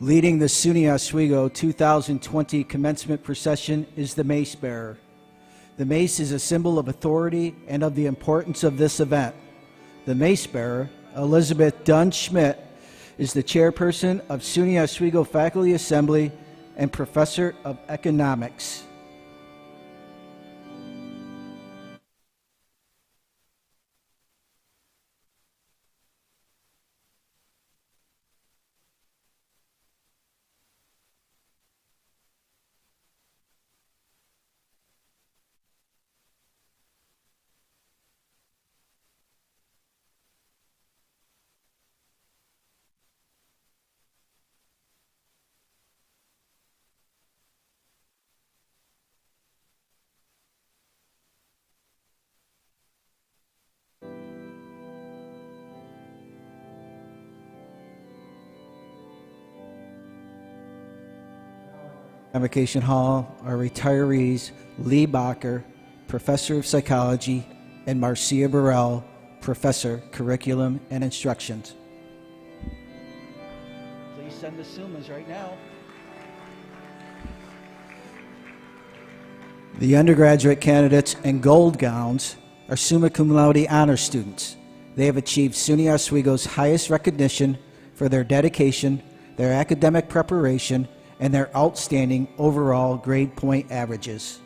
Leading the SUNY Oswego 2020 commencement procession is the mace bearer. The mace is a symbol of authority and of the importance of this event. The mace bearer, Elizabeth Dunn Schmidt, is the chairperson of SUNY Oswego Faculty Assembly and professor of economics. Convocation Hall are retirees Lee Bacher, Professor of Psychology, and Marcia Burrell, Professor, Curriculum and Instructions. Please send the summas right now. The undergraduate candidates in gold gowns are summa cum laude honor students. They have achieved SUNY Oswego's highest recognition for their dedication, their academic preparation, and their outstanding overall grade point averages.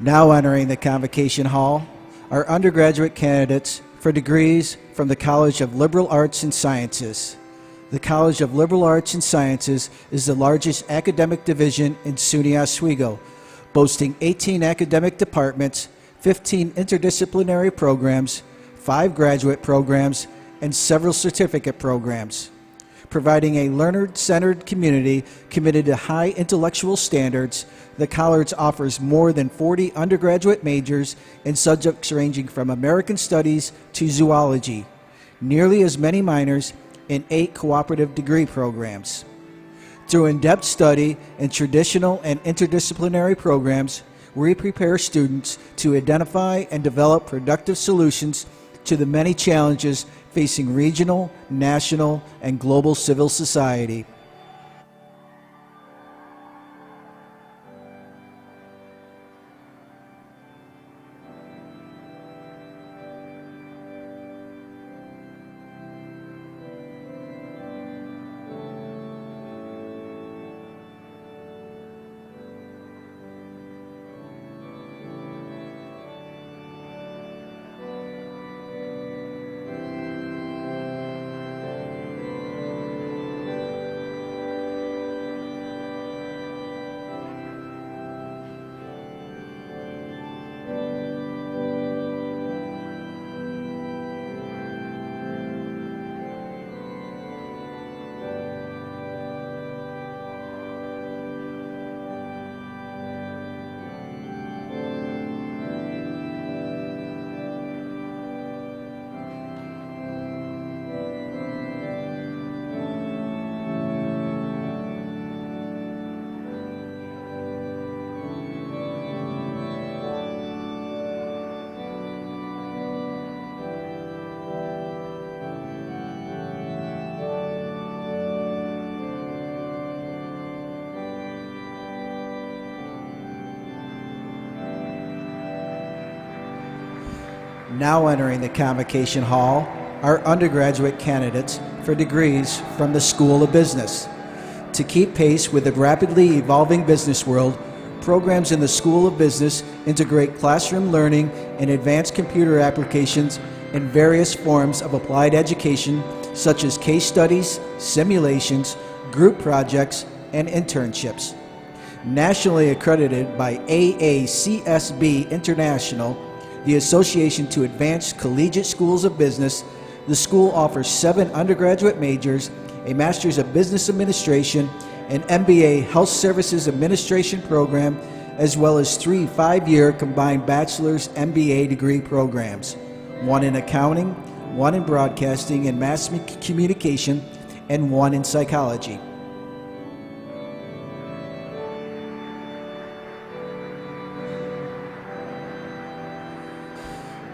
Now entering the Convocation Hall are undergraduate candidates for degrees from the College of Liberal Arts and Sciences. The College of Liberal Arts and Sciences is the largest academic division in SUNY Oswego, boasting 18 academic departments, 15 interdisciplinary programs, 5 graduate programs, and several certificate programs. Providing a learner-centered community committed to high intellectual standards, the college offers more than 40 undergraduate majors in subjects ranging from American Studies to zoology, nearly as many minors, and 8 cooperative degree programs. Through in-depth study in traditional and interdisciplinary programs, we prepare students to identify and develop productive solutions to the many challenges facing regional, national, and global civil society. Now entering the Convocation Hall are undergraduate candidates for degrees from the School of Business. To keep pace with the rapidly evolving business world, programs in the School of Business integrate classroom learning and advanced computer applications in various forms of applied education, such as case studies, simulations, group projects, and internships. Nationally accredited by AACSB International, the Association to Advance Collegiate Schools of Business, the school offers 7 undergraduate majors, a Master's of Business Administration, an MBA Health Services Administration program, as well as 3 5-year combined bachelor's MBA degree programs, 1 in accounting, 1 in broadcasting and mass communication, and 1 in psychology.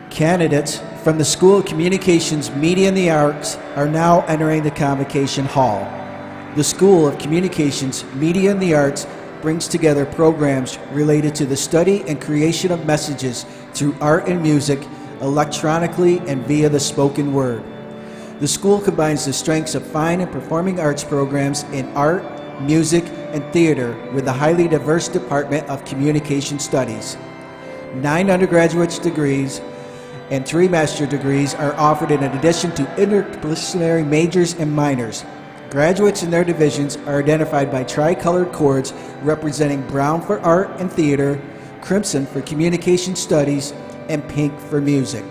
Candidates from the School of Communications, Media, and the Arts are now entering the Convocation Hall. The School of Communications, Media, and the Arts brings together programs related to the study and creation of messages through art and music, electronically and via the spoken word. The school combines the strengths of fine and performing arts programs in art, music, and theater with the highly diverse Department of Communication Studies. 9 undergraduate degrees and 3 master's degrees are offered in addition to interdisciplinary majors and minors. Graduates in their divisions are identified by tricolored cords representing brown for art and theater, crimson for communication studies, and pink for music.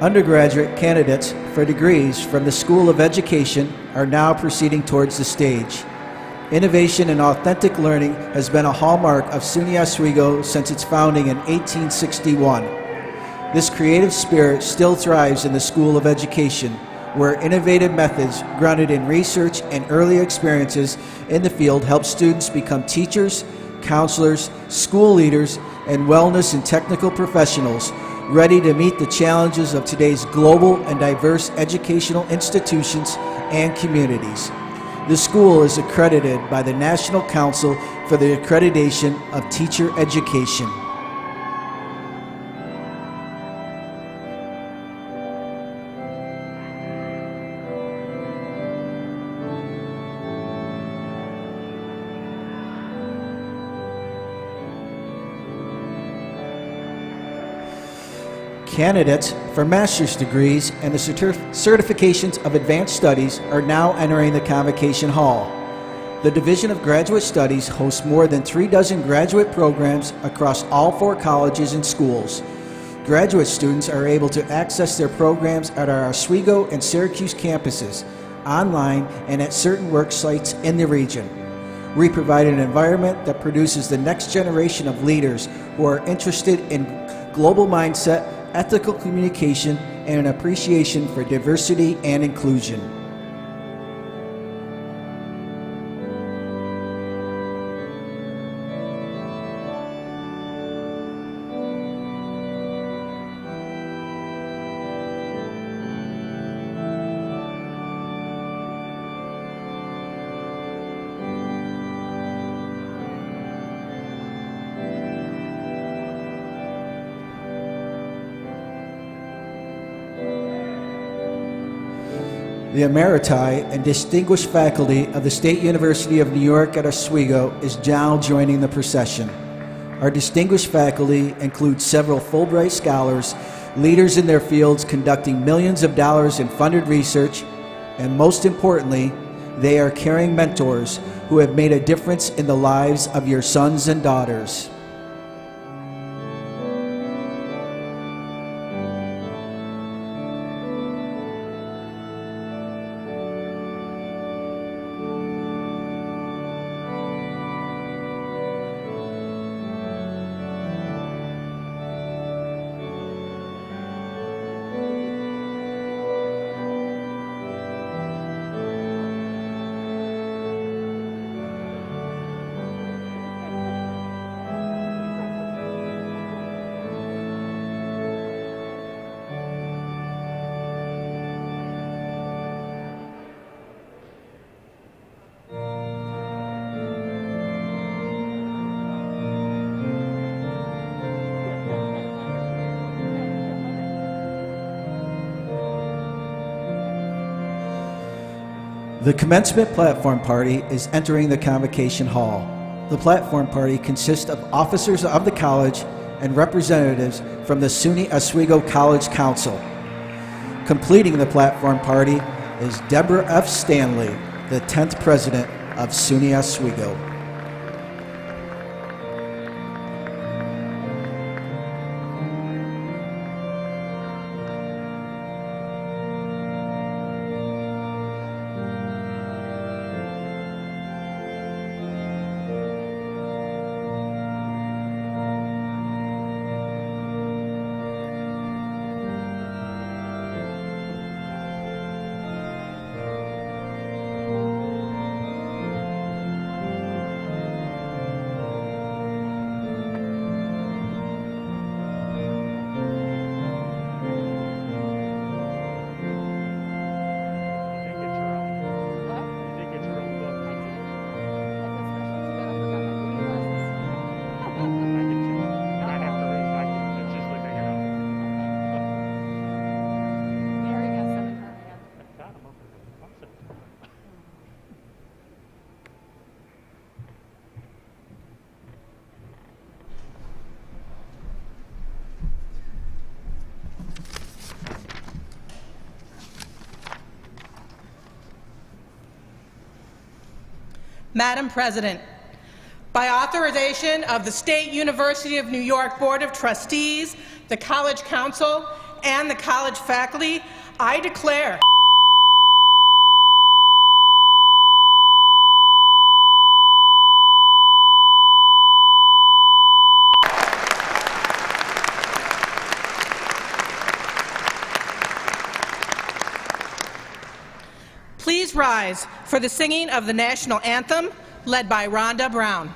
Undergraduate candidates for degrees from the School of Education are now proceeding towards the stage. Innovation and authentic learning has been a hallmark of SUNY Oswego since its founding in 1861. This creative spirit still thrives in the School of Education, where innovative methods grounded in research and early experiences in the field help students become teachers, counselors, school leaders, and wellness and technical professionals ready to meet the challenges of today's global and diverse educational institutions and communities. The school is accredited by the National Council for the Accreditation of Teacher Education. Candidates for master's degrees and the certifications of advanced studies are now entering the Convocation Hall. The Division of Graduate Studies hosts more than 36 graduate programs across all 4 colleges and schools. Graduate students are able to access their programs at our Oswego and Syracuse campuses, online, and at certain work sites in the region. We provide an environment that produces the next generation of leaders who are interested in global mindset, ethical communication, and an appreciation for diversity and inclusion. The Emeriti and distinguished faculty of the State University of New York at Oswego is now joining the procession. Our distinguished faculty include several Fulbright scholars, leaders in their fields conducting millions of dollars in funded research, and most importantly, they are caring mentors who have made a difference in the lives of your sons and daughters. The commencement platform party is entering the Convocation Hall. The platform party consists of officers of the college and representatives from the SUNY Oswego College Council. Completing the platform party is Deborah F. Stanley, the 10th president of SUNY Oswego. Madam President, by authorization of the State University of New York Board of Trustees, the College Council, and the college faculty, I declare Please rise for the singing of the national anthem, led by Rhonda Brown.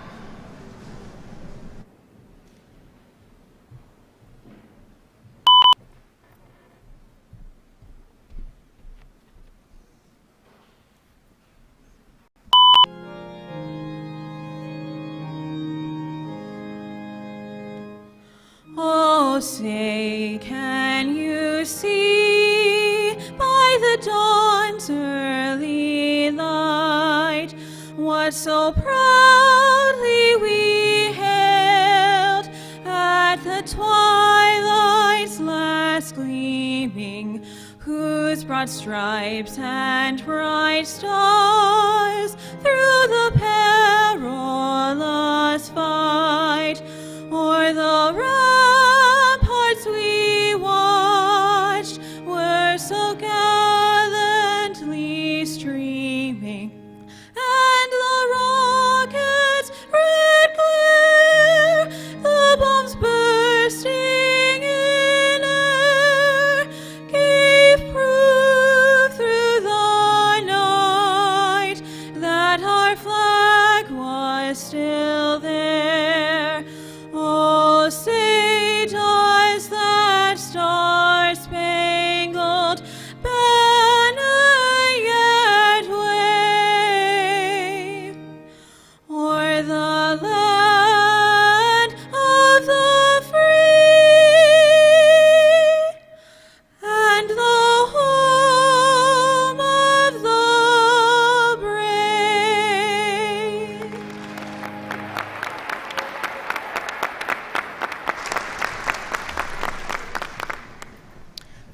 Oh, say, can you see by the dawn's early light what so proudly we hailed at the twilight's last gleaming, whose broad stripes and bright stars through the perilous fight o'er the ramparts we watched were so gallantly streaming, and the rockets' red glare, the bombs bursting in air, gave proof through the night that our flag was still there.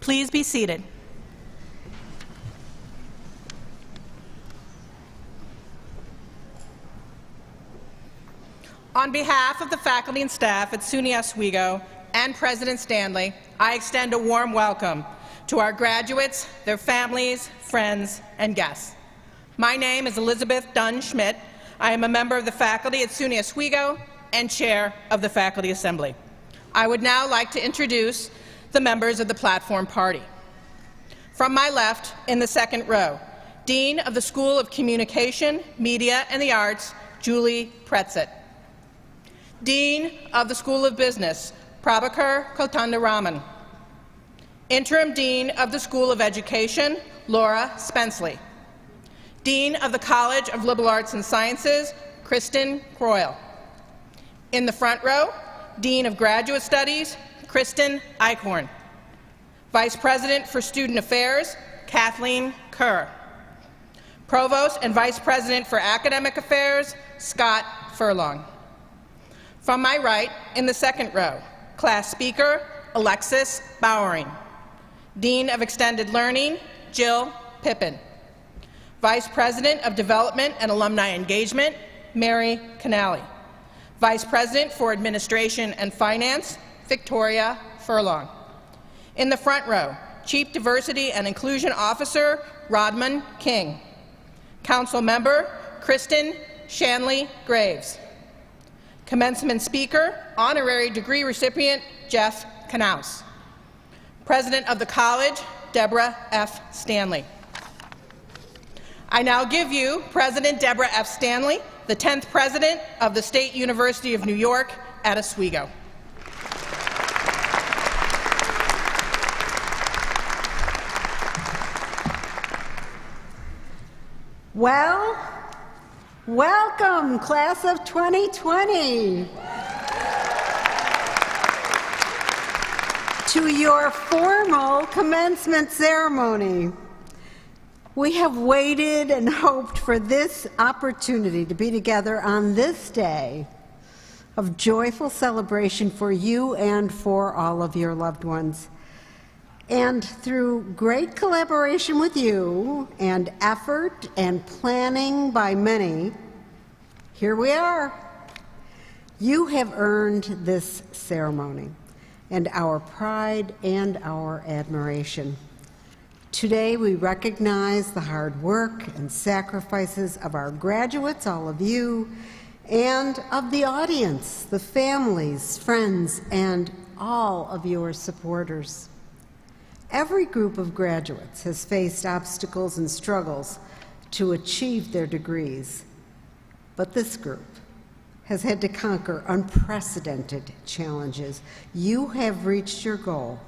Please be seated. On behalf of the faculty and staff at SUNY Oswego and President Stanley, I extend a warm welcome to our graduates, their families, friends, and guests. My name is Elizabeth Dunn Schmidt. I am a member of the faculty at SUNY Oswego and chair of the Faculty Assembly. I would now like to introduce the members of the platform party. From my left, in the second row, Dean of the School of Communication, Media, and the Arts, Julie Pretzett. Dean of the School of Business, Prabhakar Kotandaraman. Interim Dean of the School of Education, Laura Spenceley. Dean of the College of Liberal Arts and Sciences, Kristen Croyle. In the front row, Dean of Graduate Studies, Kristen Eichhorn. Vice President for Student Affairs, Kathleen Kerr. Provost and Vice President for Academic Affairs, Scott Furlong. From my right, in the second row, class speaker, Alexis Bowering. Dean of Extended Learning, Jill Pippin. Vice President of Development and Alumni Engagement, Mary Kanelli. Vice President for Administration and Finance, Victoria Furlong. In the front row, Chief Diversity and Inclusion Officer, Rodman King. Council Member, Kristen Shanley Graves. Commencement Speaker, Honorary Degree Recipient, Jeff Knauss. President of the College, Deborah F. Stanley. I now give you President Deborah F. Stanley, the 10th President of the State University of New York at Oswego. Well, welcome, class of 2020, to your formal commencement ceremony. We have waited and hoped for this opportunity to be together on this day of joyful celebration for you and for all of your loved ones. And through great collaboration with you and effort and planning by many, here we are. You have earned this ceremony and our pride and our admiration. Today we recognize the hard work and sacrifices of our graduates, all of you, and of the audience, the families, friends, and all of your supporters. Every group of graduates has faced obstacles and struggles to achieve their degrees, but this group has had to conquer unprecedented challenges. You have reached your goal,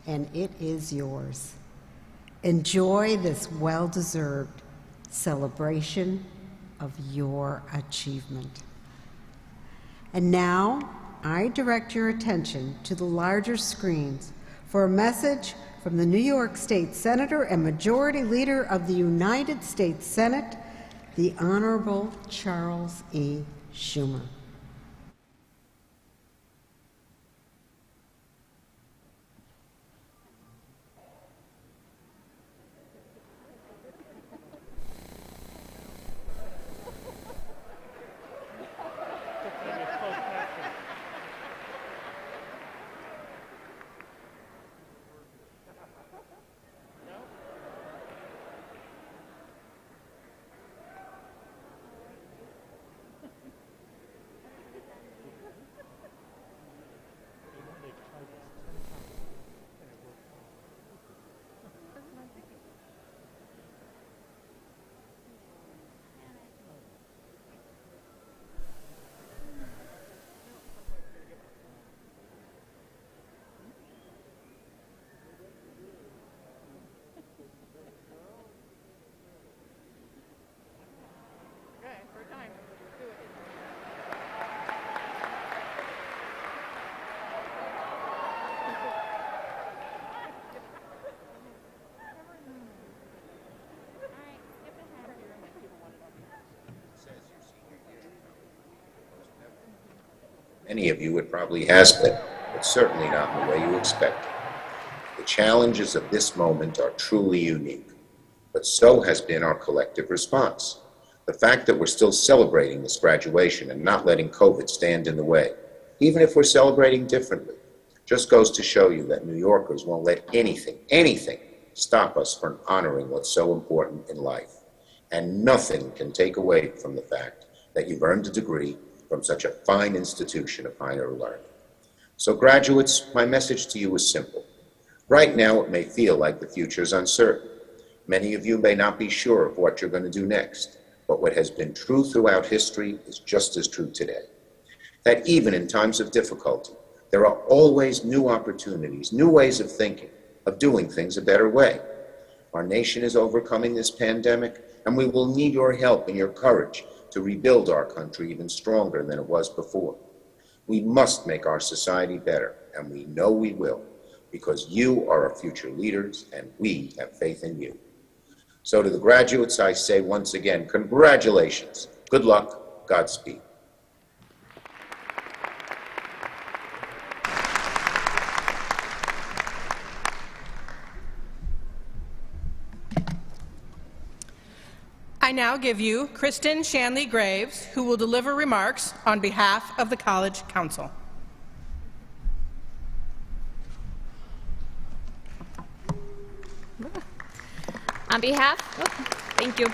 and it is yours. Enjoy this well-deserved celebration of your achievement. And now, I direct your attention to the larger screens for a message from the New York State Senator and Majority Leader of the United States Senate, the Honorable Charles E. Schumer. Many of you it probably has been, but certainly not in the way you expected. The challenges of this moment are truly unique, but so has been our collective response. The fact that we're still celebrating this graduation and not letting COVID stand in the way, even if we're celebrating differently, just goes to show you that New Yorkers won't let anything stop us from honoring what's so important in life. And nothing can take away from the fact that you've earned a degree from such a fine institution of higher learning. So graduates, my message to you is simple. Right now, it may feel like the future is uncertain. Many of you may not be sure of what you're going to do next, but what has been true throughout history is just as true today. That even in times of difficulty, there are always new opportunities, new ways of thinking, of doing things a better way. Our nation is overcoming this pandemic, and we will need your help and your courage to rebuild our country even stronger than it was before. We must make our society better, and we know we will, because you are our future leaders, and we have faith in you. So to the graduates, I say once again, congratulations, good luck, Godspeed. I now give you Kristen Shanley Graves, who will deliver remarks on behalf of the College Council. Thank you.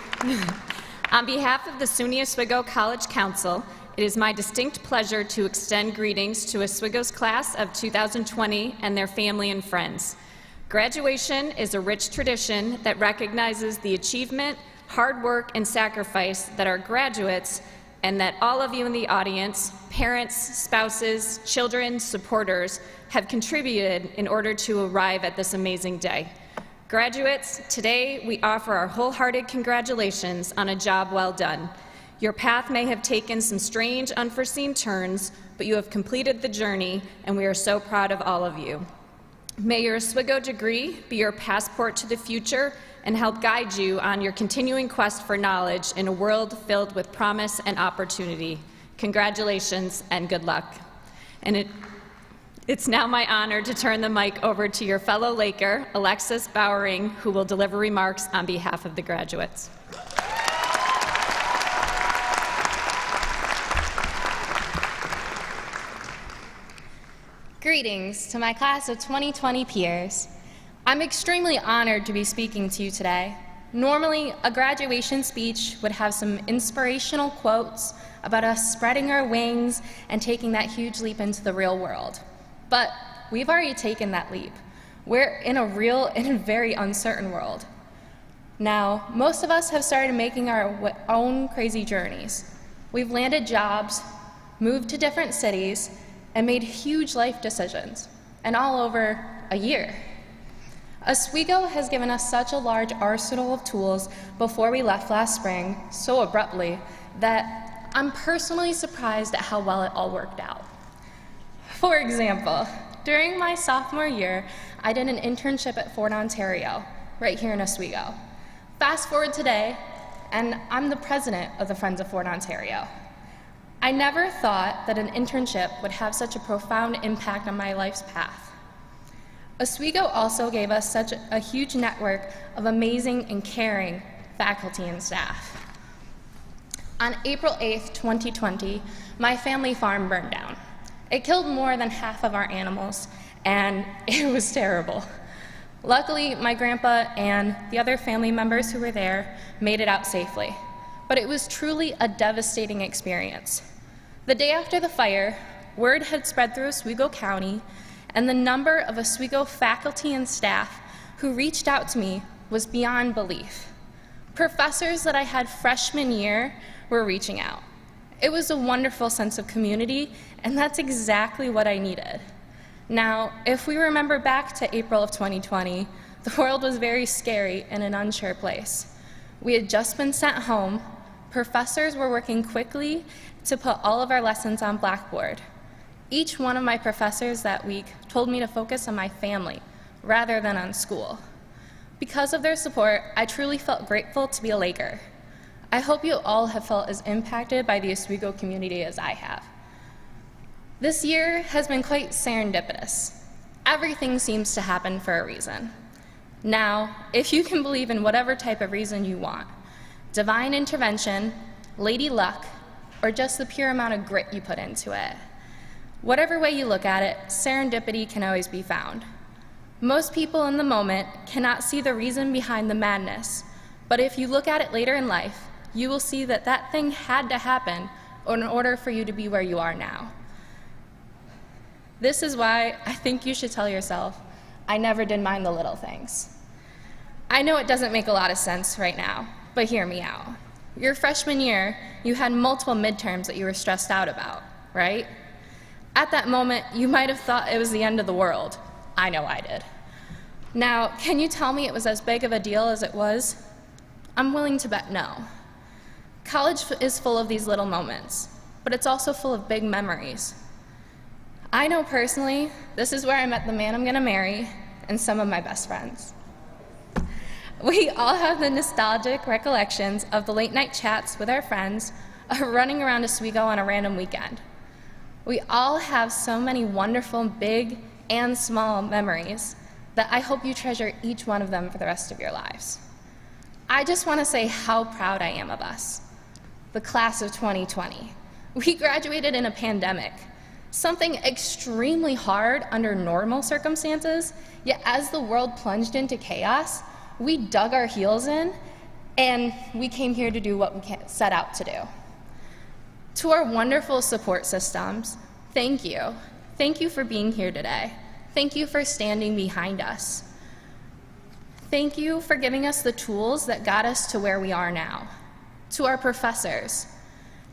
On behalf of the SUNY Oswego College Council, it is my distinct pleasure to extend greetings to Oswego's class of 2020 and their family and friends. Graduation is a rich tradition that recognizes the achievement, hard work, and sacrifice that our graduates and that all of you in the audience, parents, spouses, children, supporters, have contributed in order to arrive at this amazing day. Graduates, today we offer our wholehearted congratulations on a job well done. Your path may have taken some strange, unforeseen turns, but you have completed the journey, and we are so proud of all of you. May your Oswego degree be your passport to the future and help guide you on your continuing quest for knowledge in a world filled with promise and opportunity. Congratulations and good luck. And it's now my honor to turn the mic over to your fellow Laker, Alexis Bowering, who will deliver remarks on behalf of the graduates. Greetings to my class of 2020 peers. I'm extremely honored to be speaking to you today. Normally, a graduation speech would have some inspirational quotes about us spreading our wings and taking that huge leap into the real world. But we've already taken that leap. We're in a real and very uncertain world. Now, most of us have started making our own crazy journeys. We've landed jobs, moved to different cities, and made huge life decisions, and all over a year. Oswego has given us such a large arsenal of tools before we left last spring, so abruptly, that I'm personally surprised at how well it all worked out. For example, during my sophomore year, I did an internship at Fort Ontario, right here in Oswego. Fast forward today, and I'm the president of the Friends of Fort Ontario. I never thought that an internship would have such a profound impact on my life's path. Oswego also gave us such a huge network of amazing and caring faculty and staff. On April 8th, 2020, my family farm burned down. It killed more than half of our animals, and it was terrible. Luckily, my grandpa and the other family members who were there made it out safely, but it was truly a devastating experience. The day after the fire, word had spread through Oswego County, and the number of Oswego faculty and staff who reached out to me was beyond belief. Professors that I had freshman year were reaching out. It was a wonderful sense of community, and that's exactly what I needed. Now, if we remember back to April of 2020, the world was very scary and an unsure place. We had just been sent home. Professors were working quickly to put all of our lessons on Blackboard. Each one of my professors that week told me to focus on my family rather than on school. Because of their support, I truly felt grateful to be a Laker. I hope you all have felt as impacted by the Oswego community as I have. This year has been quite serendipitous. Everything seems to happen for a reason. Now, if you can believe in whatever type of reason you want, divine intervention, lady luck, or just the pure amount of grit you put into it, whatever way you look at it, serendipity can always be found. Most people in the moment cannot see the reason behind the madness, but if you look at it later in life, you will see that that thing had to happen in order for you to be where you are now. This is why I think you should tell yourself, I never did mind the little things. I know it doesn't make a lot of sense right now, but hear me out. Your freshman year, you had multiple midterms that you were stressed out about, right? At that moment, you might have thought it was the end of the world. I know I did. Now, can you tell me it was as big of a deal as it was? I'm willing to bet no. College is full of these little moments, but it's also full of big memories. I know personally, this is where I met the man I'm gonna marry and some of my best friends. We all have the nostalgic recollections of the late night chats with our friends, running around Oswego on a random weekend. We all have so many wonderful big and small memories that I hope you treasure each one of them for the rest of your lives. I just want to say how proud I am of us, the class of 2020. We graduated in a pandemic, something extremely hard under normal circumstances, yet as the world plunged into chaos, we dug our heels in and we came here to do what we set out to do. To our wonderful support systems, thank you. Thank you for being here today. Thank you for standing behind us. Thank you for giving us the tools that got us to where we are now. To our professors,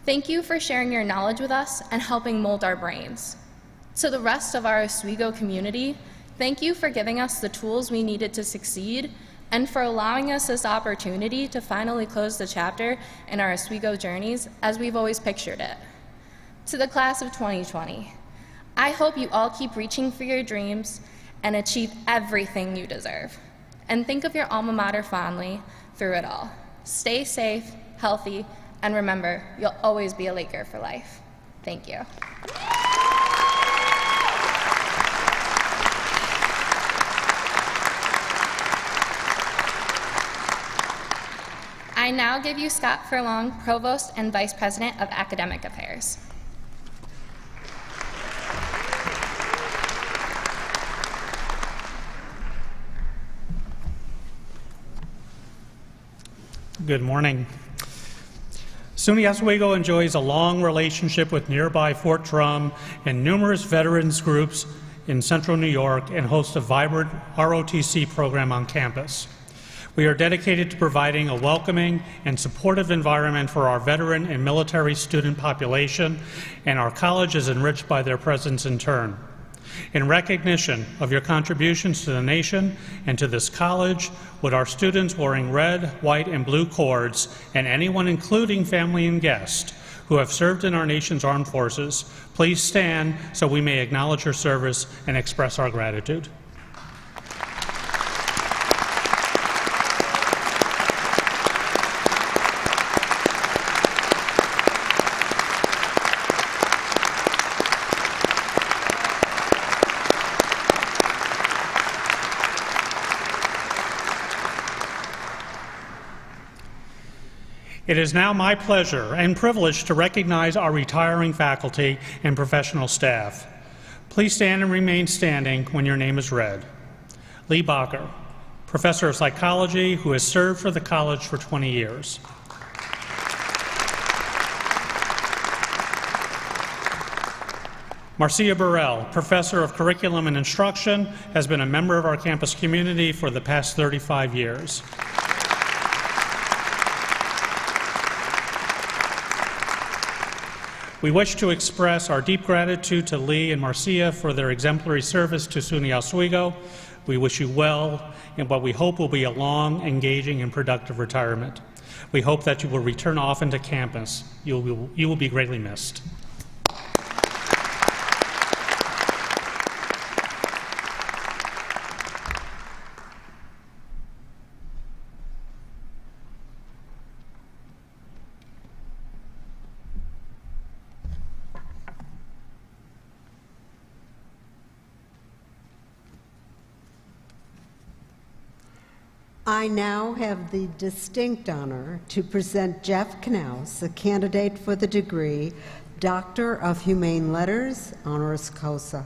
thank you for sharing your knowledge with us and helping mold our brains. To the rest of our Oswego community, thank you for giving us the tools we needed to succeed and for allowing us this opportunity to finally close the chapter in our Oswego journeys as we've always pictured it. To the class of 2020, I hope you all keep reaching for your dreams and achieve everything you deserve. And think of your alma mater fondly through it all. Stay safe, healthy, and remember, you'll always be a Laker for life. Thank you. I now give you Scott Furlong, Provost and Vice President of Academic Affairs. Good morning. SUNY Oswego enjoys a long relationship with nearby Fort Drum and numerous veterans groups in central New York and hosts a vibrant ROTC program on campus. We are dedicated to providing a welcoming and supportive environment for our veteran and military student population, and our college is enriched by their presence in turn. In recognition of your contributions to the nation and to this college, would our students wearing red, white, and blue cords, and anyone including family and guests who have served in our nation's armed forces, please stand so we may acknowledge your service and express our gratitude. It is now my pleasure and privilege to recognize our retiring faculty and professional staff. Please stand and remain standing when your name is read. Lee Bacher, Professor of Psychology who has served for the college for 20 years. Marcia Burrell, Professor of Curriculum and Instruction, has been a member of our campus community for the past 35 years. We wish to express our deep gratitude to Lee and Marcia for their exemplary service to SUNY Oswego. We wish you well in what we hope will be a long, engaging, and productive retirement. We hope that you will return often to campus. You will be greatly missed. I now have the distinct honor to present Jeff Knauss, a candidate for the degree Doctor of Humane Letters, honoris causa.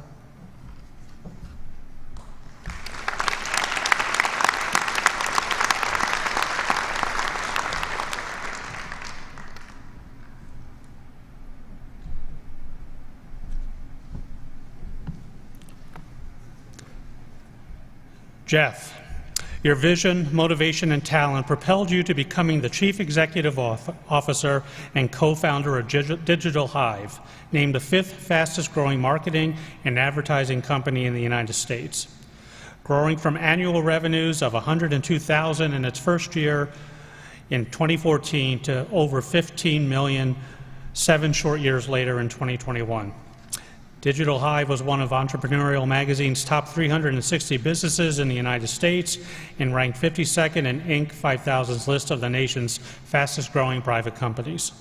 Jeff, your vision, motivation, and talent propelled you to becoming the Chief Executive Officer and co-founder of Digital Hive, named the 5th fastest growing marketing and advertising company in the United States. Growing from annual revenues of $102,000 in its first year in 2014 to over $15 million 7 short years later in 2021. Digital Hive was one of Entrepreneurial Magazine's top 360 businesses in the United States and ranked 52nd in Inc. 5000's list of the nation's fastest growing private companies.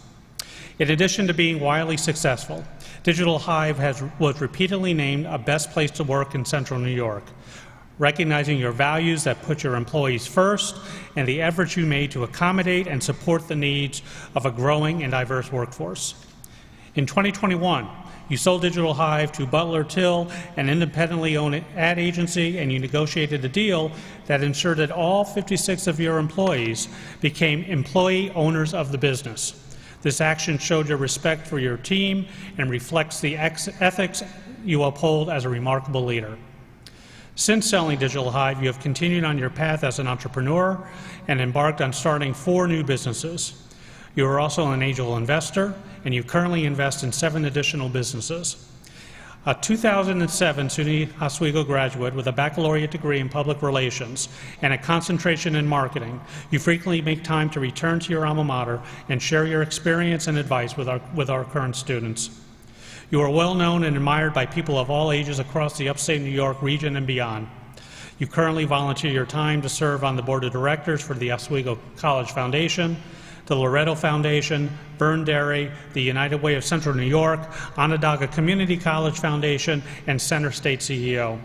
In addition to being wildly successful, Digital Hive was repeatedly named a best place to work in Central New York, recognizing your values that put your employees first and the efforts you made to accommodate and support the needs of a growing and diverse workforce. In 2021, you sold Digital Hive to Butler Till, an independently owned ad agency, and you negotiated a deal that ensured that all 56 of your employees became employee owners of the business. This action showed your respect for your team and reflects the ethics you uphold as a remarkable leader. Since selling Digital Hive, you have continued on your path as an entrepreneur and embarked on starting 4 new businesses. You are also an angel investor, and you currently invest in 7 additional businesses. A 2007 SUNY Oswego graduate with a baccalaureate degree in public relations and a concentration in marketing, you frequently make time to return to your alma mater and share your experience and advice with our current students. You are well known and admired by people of all ages across the upstate New York region and beyond. You currently volunteer your time to serve on the board of directors for the Oswego College Foundation, the Loretto Foundation, Burn Dairy, the United Way of Central New York, Onondaga Community College Foundation, and Center State CEO.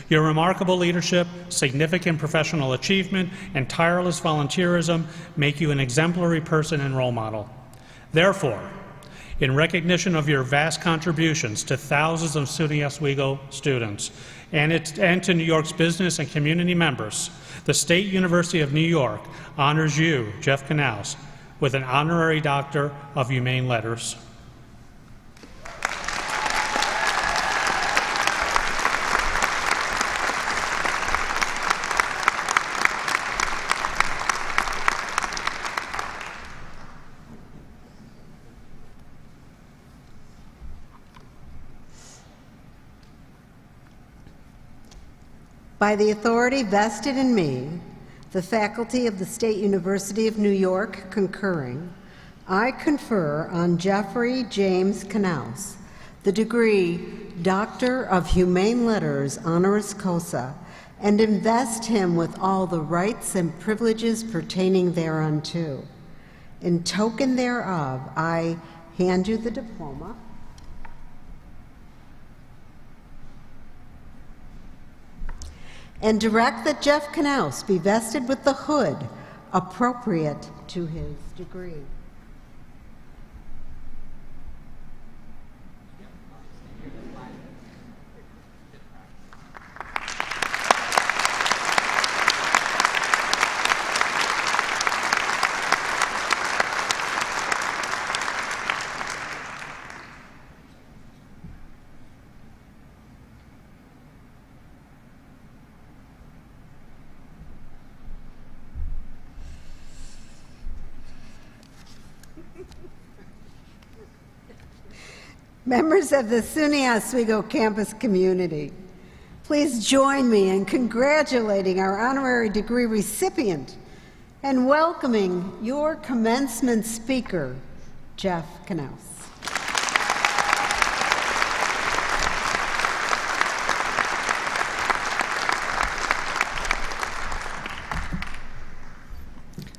Your remarkable leadership, significant professional achievement, and tireless volunteerism make you an exemplary person and role model. Therefore, in recognition of your vast contributions to thousands of SUNY Oswego students and to New York's business and community members, the State University of New York honors you, Jeff Knauss, with an honorary Doctor of Humane Letters. By the authority vested in me, the faculty of the State University of New York concurring, I confer on Jeffrey James Knauss the degree Doctor of Humane Letters honoris causa and invest him with all the rights and privileges pertaining thereunto. In token thereof, I hand you the diploma and direct that Jeff Knauss be vested with the hood appropriate to his degree. Members of the SUNY Oswego campus community, please join me in congratulating our honorary degree recipient and welcoming your commencement speaker, Jeff Knauss.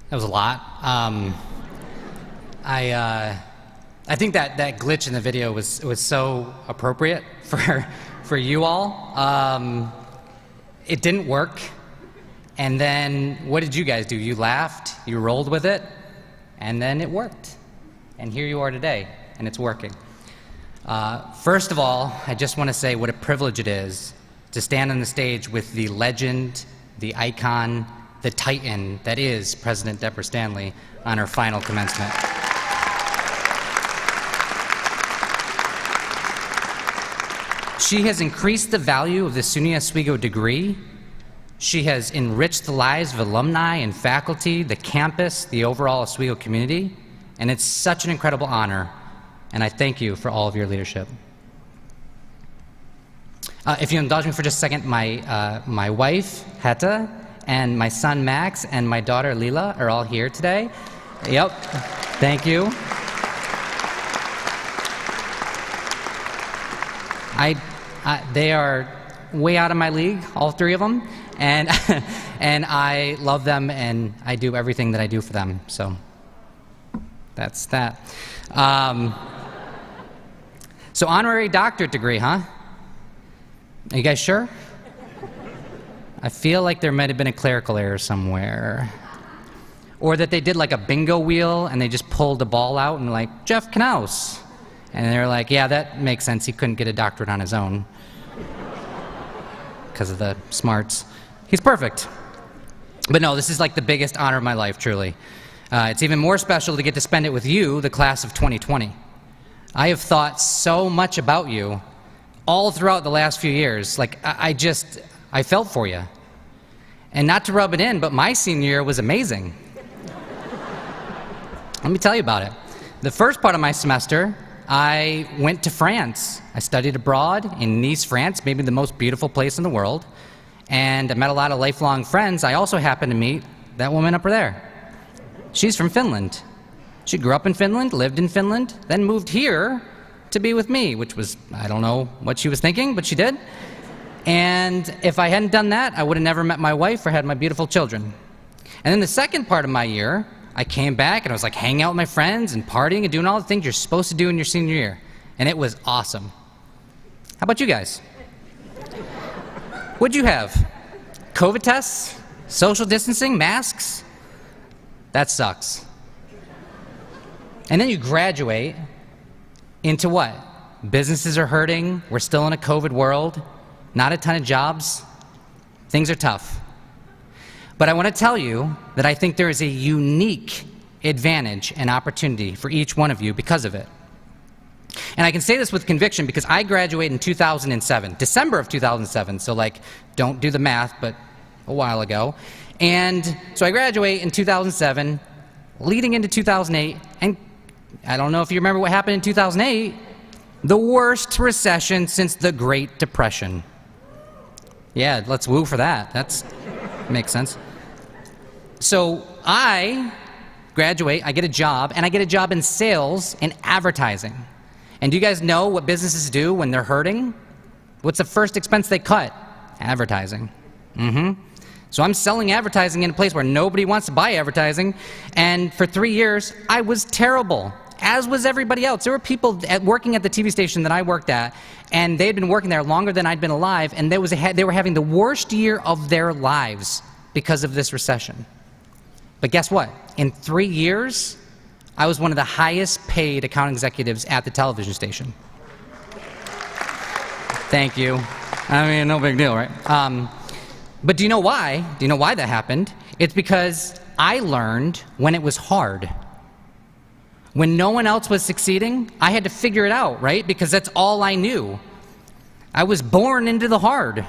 That was a lot. I think that glitch in the video was so appropriate for you all. It didn't work. And then what did you guys do? You laughed, you rolled with it, and then it worked. And here you are today, and it's working. First of all, I just want to say what a privilege it is to stand on the stage with the legend, the icon, the titan that is President Deborah Stanley on her final commencement. She has increased the value of the SUNY Oswego degree. She has enriched the lives of alumni and faculty, the campus, the overall Oswego community, and it's such an incredible honor, and I thank you for all of your leadership. If you indulge me for just a second, my wife, Heta, and my son, Max, and my daughter, Lila, are all here today. Yep, thank you. They are way out of my league, all three of them, and and I love them, and I do everything that I do for them. So that's that. So honorary doctorate degree, huh? Are you guys sure? I feel like there might have been a clerical error somewhere, or that they did like a bingo wheel and they just pulled a ball out and like Jeff Knauss. And they're like, yeah, that makes sense. He couldn't get a doctorate on his own because of the smarts. He's perfect. But no, this is like the biggest honor of my life, truly. It's even more special to get to spend it with you, the class of 2020. I have thought so much about you all throughout the last few years. Like, I felt for you. And not to rub it in, but my senior year was amazing. Let me tell you about it. The first part of my semester, I went to France. I studied abroad in Nice, France, maybe the most beautiful place in the world. And I met a lot of lifelong friends. I also happened to meet that woman up there. She's from Finland. She grew up in Finland, lived in Finland, then moved here to be with me, which was, I don't know what she was thinking, but she did. And if I hadn't done that, I would have never met my wife or had my beautiful children. And then the second part of my year, I came back and I was like hanging out with my friends and partying and doing all the things you're supposed to do in your senior year. And it was awesome. How about you guys? What'd you have? COVID tests? Social distancing? Masks? That sucks. And then you graduate into what? Businesses are hurting. We're still in a COVID world. Not a ton of jobs. Things are tough. But I want to tell you that I think there is a unique advantage and opportunity for each one of you because of it. And I can say this with conviction because I graduated in 2007, December of 2007, so like, don't do the math, but a while ago. And so I graduate in 2007, leading into 2008, and I don't know if you remember what happened in 2008, the worst recession since the Great Depression. Yeah, let's woo for that. That makes sense. So I graduate, I get a job, and I get a job in sales and advertising. And do you guys know what businesses do when they're hurting? What's the first expense they cut? Advertising. So I'm selling advertising in a place where nobody wants to buy advertising, and for 3 years, I was terrible, as was everybody else. There were people working at the TV station that I worked at, and they had been working there longer than I'd been alive, and they were having the worst year of their lives because of this recession. But guess what? In 3 years, I was one of the highest paid account executives at the television station. Thank you. I mean, no big deal, right? But do you know why? Do you know why that happened? It's because I learned when it was hard. When no one else was succeeding, I had to figure it out, right? Because that's all I knew. I was born into the hard.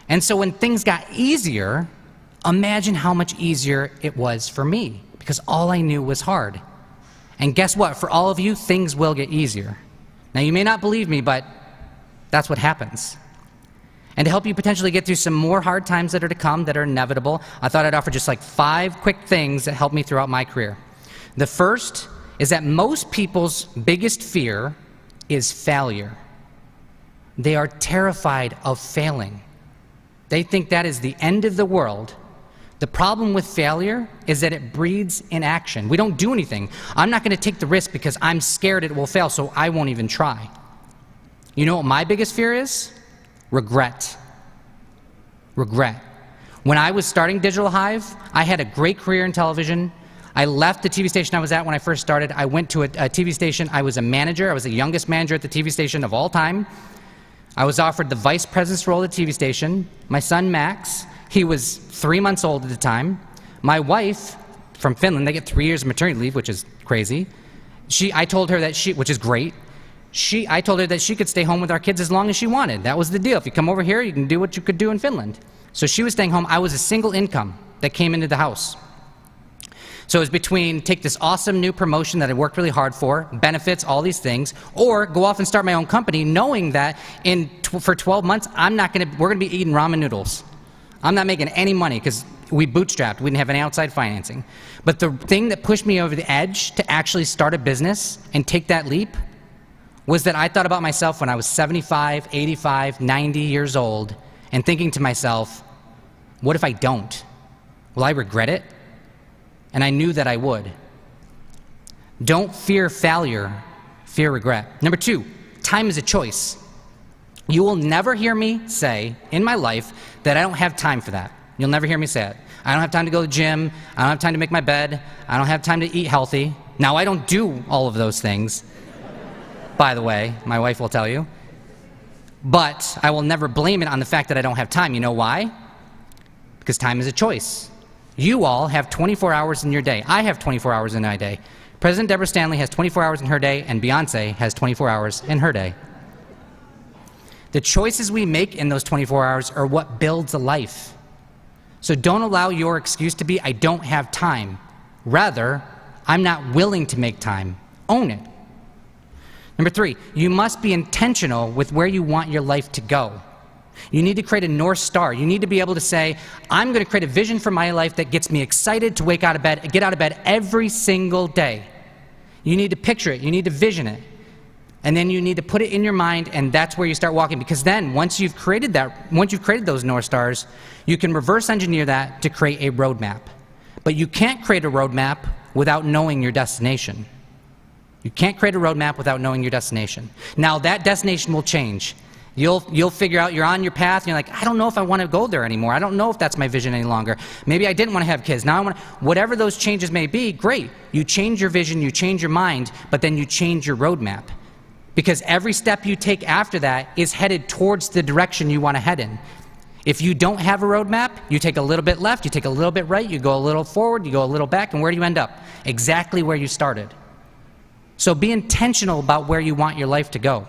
And so when things got easier, imagine how much easier it was for me, because all I knew was hard. And guess what? For all of you, things will get easier. Now, you may not believe me, but that's what happens. And to help you potentially get through some more hard times that are to come, that are inevitable, I thought I'd offer just like 5 quick things that helped me throughout my career. The first is that most people's biggest fear is failure. They are terrified of failing. They think that is the end of the world. The problem with failure is that it breeds inaction. We don't do anything. I'm not going to take the risk because I'm scared it will fail, so I won't even try. You know what my biggest fear is? Regret. Regret. When I was starting Digital Hive, I had a great career in television. I left the TV station I was at when I first started. I went to a TV station. I was a manager. I was the youngest manager at the TV station of all time. I was offered the vice president's role at the TV station. My son, Max, he was 3 months old at the time. My wife, from Finland, they get 3 years of maternity leave, which is crazy. I told her that which is great. I told her that she could stay home with our kids as long as she wanted. That was the deal. If you come over here, you can do what you could do in Finland. So she was staying home. I was a single income that came into the house. So it was between take this awesome new promotion that I worked really hard for, benefits, all these things, or go off and start my own company knowing that for 12 months, we're gonna be eating ramen noodles. I'm not making any money because we bootstrapped. We didn't have any outside financing. But the thing that pushed me over the edge to actually start a business and take that leap was that I thought about myself when I was 75, 85, 90 years old and thinking to myself, what if I don't? Will I regret it? And I knew that I would. Don't fear failure, fear regret. Number 2, time is a choice. You will never hear me say in my life that I don't have time for that. You'll never hear me say it. I don't have time to go to the gym. I don't have time to make my bed. I don't have time to eat healthy. Now, I don't do all of those things, by the way, my wife will tell you. But I will never blame it on the fact that I don't have time. You know why? Because time is a choice. You all have 24 hours in your day. I have 24 hours in my day. President Deborah Stanley has 24 hours in her day, and Beyonce has 24 hours in her day. The choices we make in those 24 hours are what builds a life. So don't allow your excuse to be, I don't have time. Rather, I'm not willing to make time. Own it. Number 3, you must be intentional with where you want your life to go. You need to create a North Star. You need to be able to say, I'm going to create a vision for my life that gets me excited to get out of bed every single day. You need to picture it. You need to vision it. And then you need to put it in your mind, and that's where you start walking. Because then, once you've created those North Stars, you can reverse engineer that to create a roadmap. But you can't create a roadmap without knowing your destination. You can't create a roadmap without knowing your destination. Now, that destination will change. You'll figure out you're on your path, and you're like, I don't know if I want to go there anymore. I don't know if that's my vision any longer. Maybe I didn't want to have kids. Now I want to, whatever those changes may be, great. You change your vision, you change your mind, but then you change your roadmap. Because every step you take after that is headed towards the direction you want to head in. If you don't have a roadmap, you take a little bit left, you take a little bit right, you go a little forward, you go a little back, and where do you end up? Exactly where you started. So be intentional about where you want your life to go.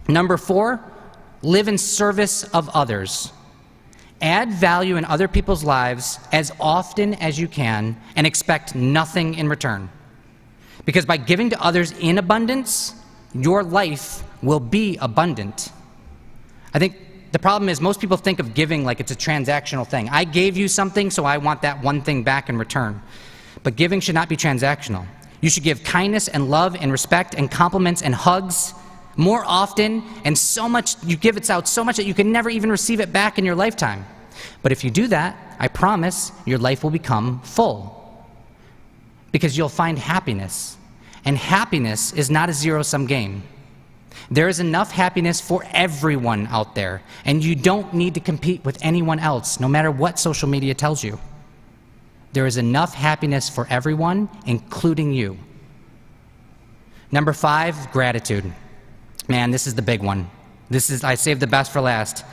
Number 4, live in service of others. Add value in other people's lives as often as you can and expect nothing in return. Because by giving to others in abundance, your life will be abundant. I think the problem is most people think of giving like it's a transactional thing. I gave you something, so I want that one thing back in return. But giving should not be transactional. You should give kindness and love and respect and compliments and hugs more often, and so much, you give it out so much that you can never even receive it back in your lifetime. But if you do that, I promise your life will become full. Because you'll find happiness. And happiness is not a zero-sum game. There is enough happiness for everyone out there, and you don't need to compete with anyone else, no matter what social media tells you. There is enough happiness for everyone, including you. Number 5, gratitude. Man, this is the big one. I saved the best for last.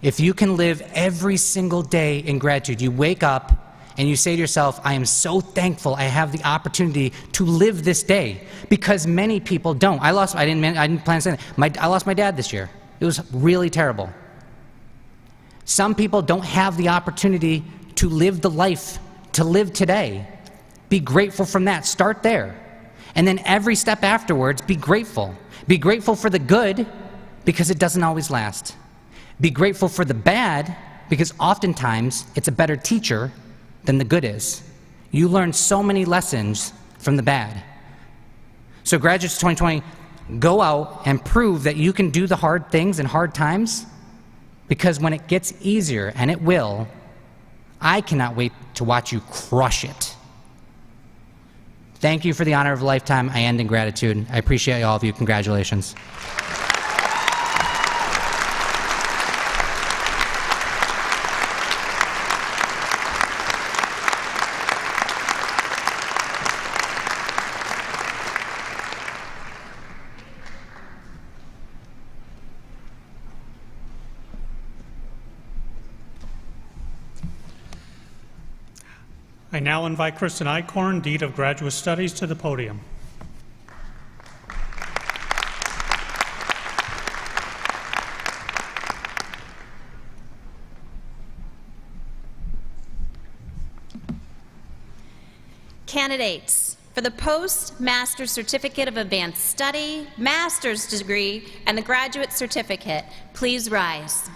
If you can live every single day in gratitude, you wake up and you say to yourself, I am so thankful I have the opportunity to live this day, because many people don't. I didn't plan to say that. I lost my dad this year. It was really terrible. Some people don't have the opportunity to live the life, to live today. Be grateful from that. Start there. And then every step afterwards, be grateful. Be grateful for the good, because it doesn't always last. Be grateful for the bad, because oftentimes it's a better teacher than the good is. You learn so many lessons from the bad. So graduates 2020, go out and prove that you can do the hard things in hard times, because when it gets easier, and it will, I cannot wait to watch you crush it. Thank you for the honor of a lifetime. I end in gratitude. I appreciate all of you. Congratulations. I now invite Kristen Eichhorn, Dean of Graduate Studies, to the podium. Candidates for the Postmaster Certificate of Advanced Study, Master's Degree, and the Graduate Certificate, please rise.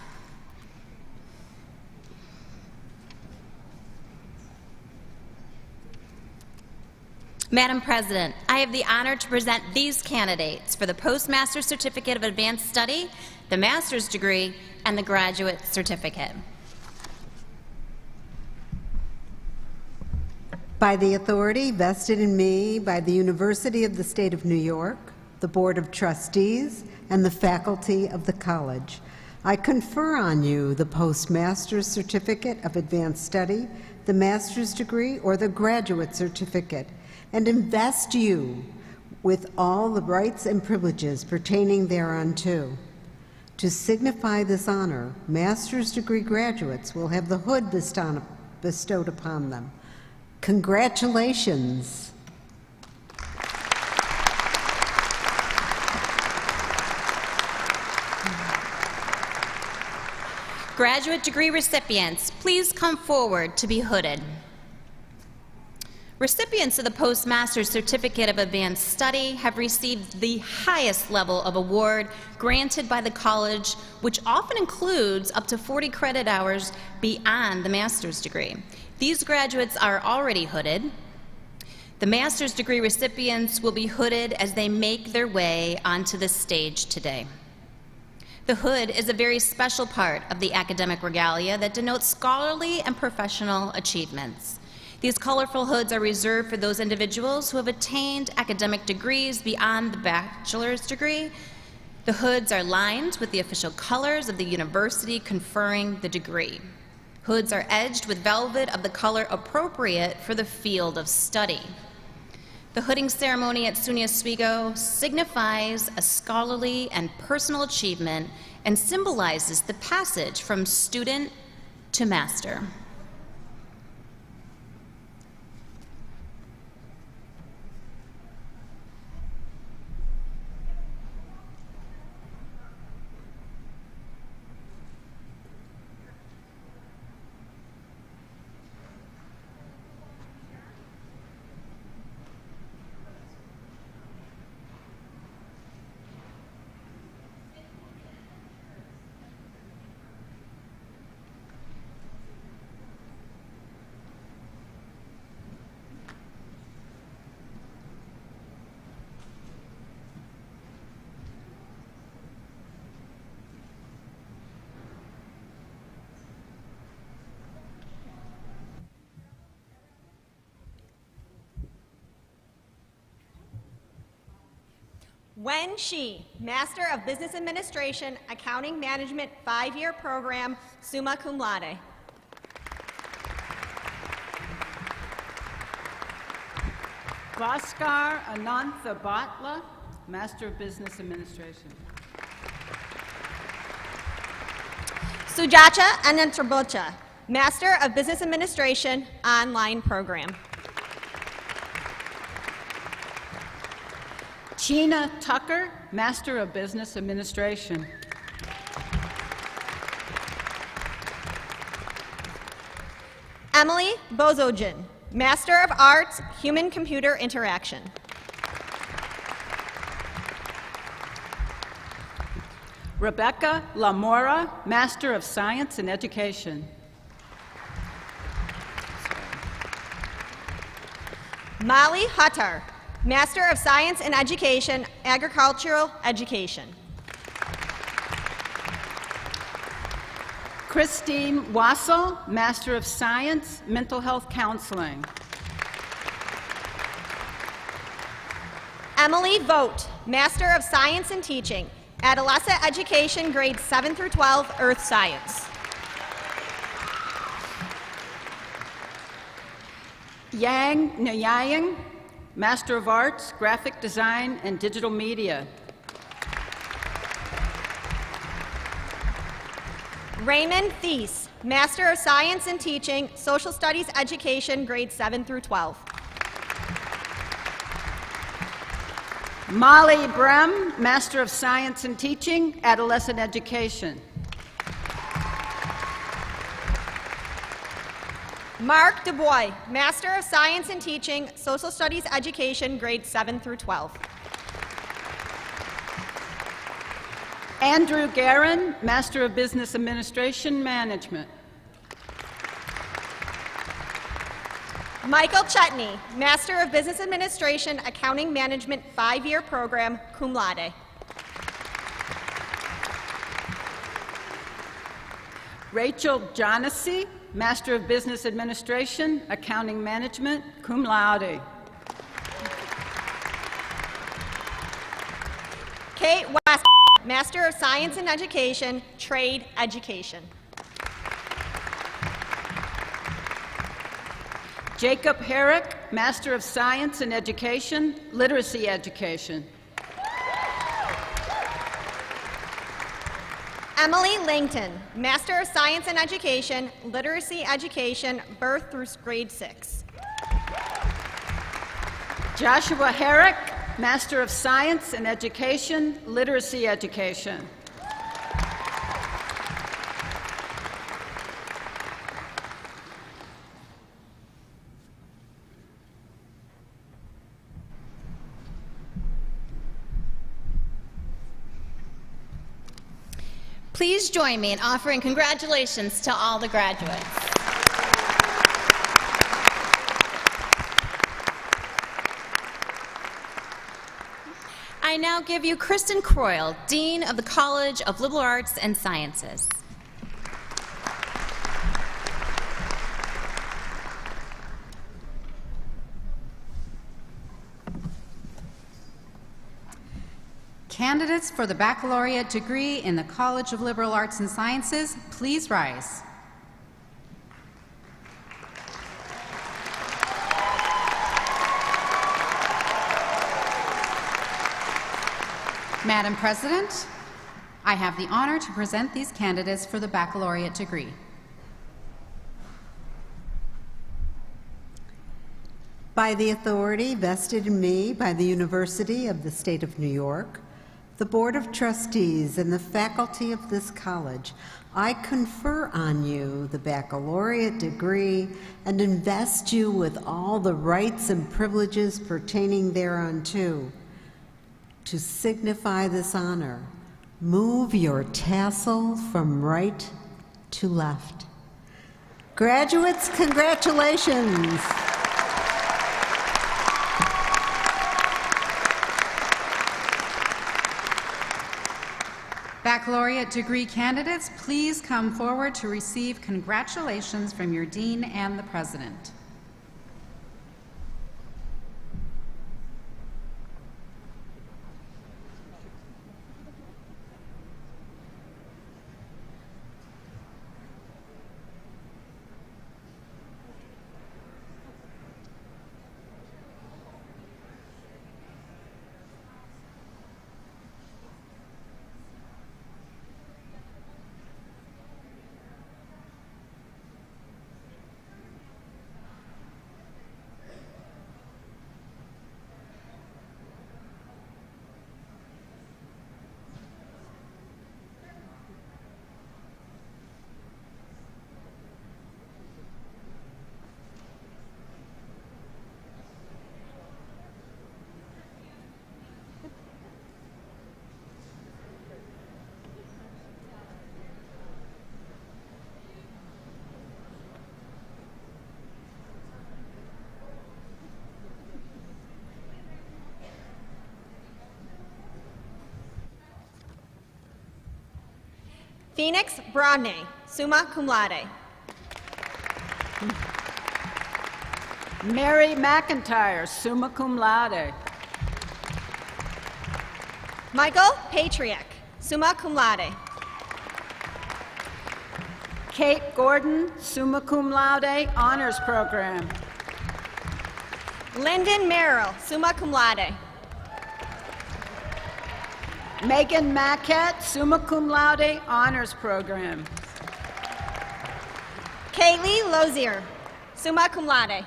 Madam President, I have the honor to present these candidates for the Postmaster Certificate of Advanced Study, the Master's Degree, and the Graduate Certificate. By the authority vested in me by the University of the State of New York, the Board of Trustees, and the faculty of the college, I confer on you the Postmaster's Certificate of Advanced Study, the Master's Degree, or the Graduate Certificate, and invest you with all the rights and privileges pertaining thereunto. To signify this honor, Master's Degree graduates will have the hood bestowed upon them. Congratulations. Graduate degree recipients, please come forward to be hooded. Recipients of the Postmaster Certificate of Advanced Study have received the highest level of award granted by the college, which often includes up to 40 credit hours beyond the master's degree. These graduates are already hooded. The master's degree recipients will be hooded as they make their way onto the stage today. The hood is a very special part of the academic regalia that denotes scholarly and professional achievements. These colorful hoods are reserved for those individuals who have attained academic degrees beyond the bachelor's degree. The hoods are lined with the official colors of the university conferring the degree. Hoods are edged with velvet of the color appropriate for the field of study. The hooding ceremony at SUNY Oswego signifies a scholarly and personal achievement and symbolizes the passage from student to master. Wen Shi, Master of Business Administration, Accounting Management 5-year program, summa cum laude. Bhaskar Anantha Bhatla, Master of Business Administration. Sujata Anantrabocha, Master of Business Administration, online program. Tina Tucker, Master of Business Administration. Emily Bozojin, Master of Arts, Human-Computer Interaction. Rebecca Lamora, Master of Science and Education. Molly Huttar, Master of Science and Education, Agricultural Education. Christine Wassel, Master of Science, Mental Health Counseling. Emily Vogt, Master of Science and Teaching, Adolescent Education, grades 7 through 12, Earth Science. Yang Nyayang, Master of Arts, Graphic Design and Digital Media. Raymond Thies, Master of Science in Teaching, Social Studies Education, grades 7 through 12. Molly Brem, Master of Science in Teaching, Adolescent Education. Mark DuBois, Master of Science in Teaching, Social Studies Education, grades 7 through 12. Andrew Guerin, Master of Business Administration, Management. Michael Chetney, Master of Business Administration, Accounting Management, 5-year program, cum laude. Rachel Jonassy, Master of Business Administration, Accounting Management, cum laude. Kate West, Master of Science in Education, Trade Education. Jacob Herrick, Master of Science in Education, Literacy Education. Emily Langton, Master of Science in Education, Literacy Education, birth through grade 6. Joshua Herrick, Master of Science in Education, Literacy Education. Please join me in offering congratulations to all the graduates. I now give you Kristen Croyle, Dean of the College of Liberal Arts and Sciences. Candidates for the baccalaureate degree in the College of Liberal Arts and Sciences, please rise. Madam President, I have the honor to present these candidates for the baccalaureate degree. By the authority vested in me by the University of the State of New York, the Board of Trustees, and the faculty of this college, I confer on you the baccalaureate degree and invest you with all the rights and privileges pertaining thereunto. To signify this honor, move your tassel from right to left. Graduates, congratulations. Baccalaureate degree candidates, please come forward to receive congratulations from your dean and the president. Phoenix Brodney, summa cum laude. Mary McIntyre, summa cum laude. Michael Patriak, summa cum laude. Kate Gordon, summa cum laude, honors program. Lyndon Merrill, summa cum laude. Megan Mackett, summa cum laude, honors program. Kaylee Lozier, summa cum laude.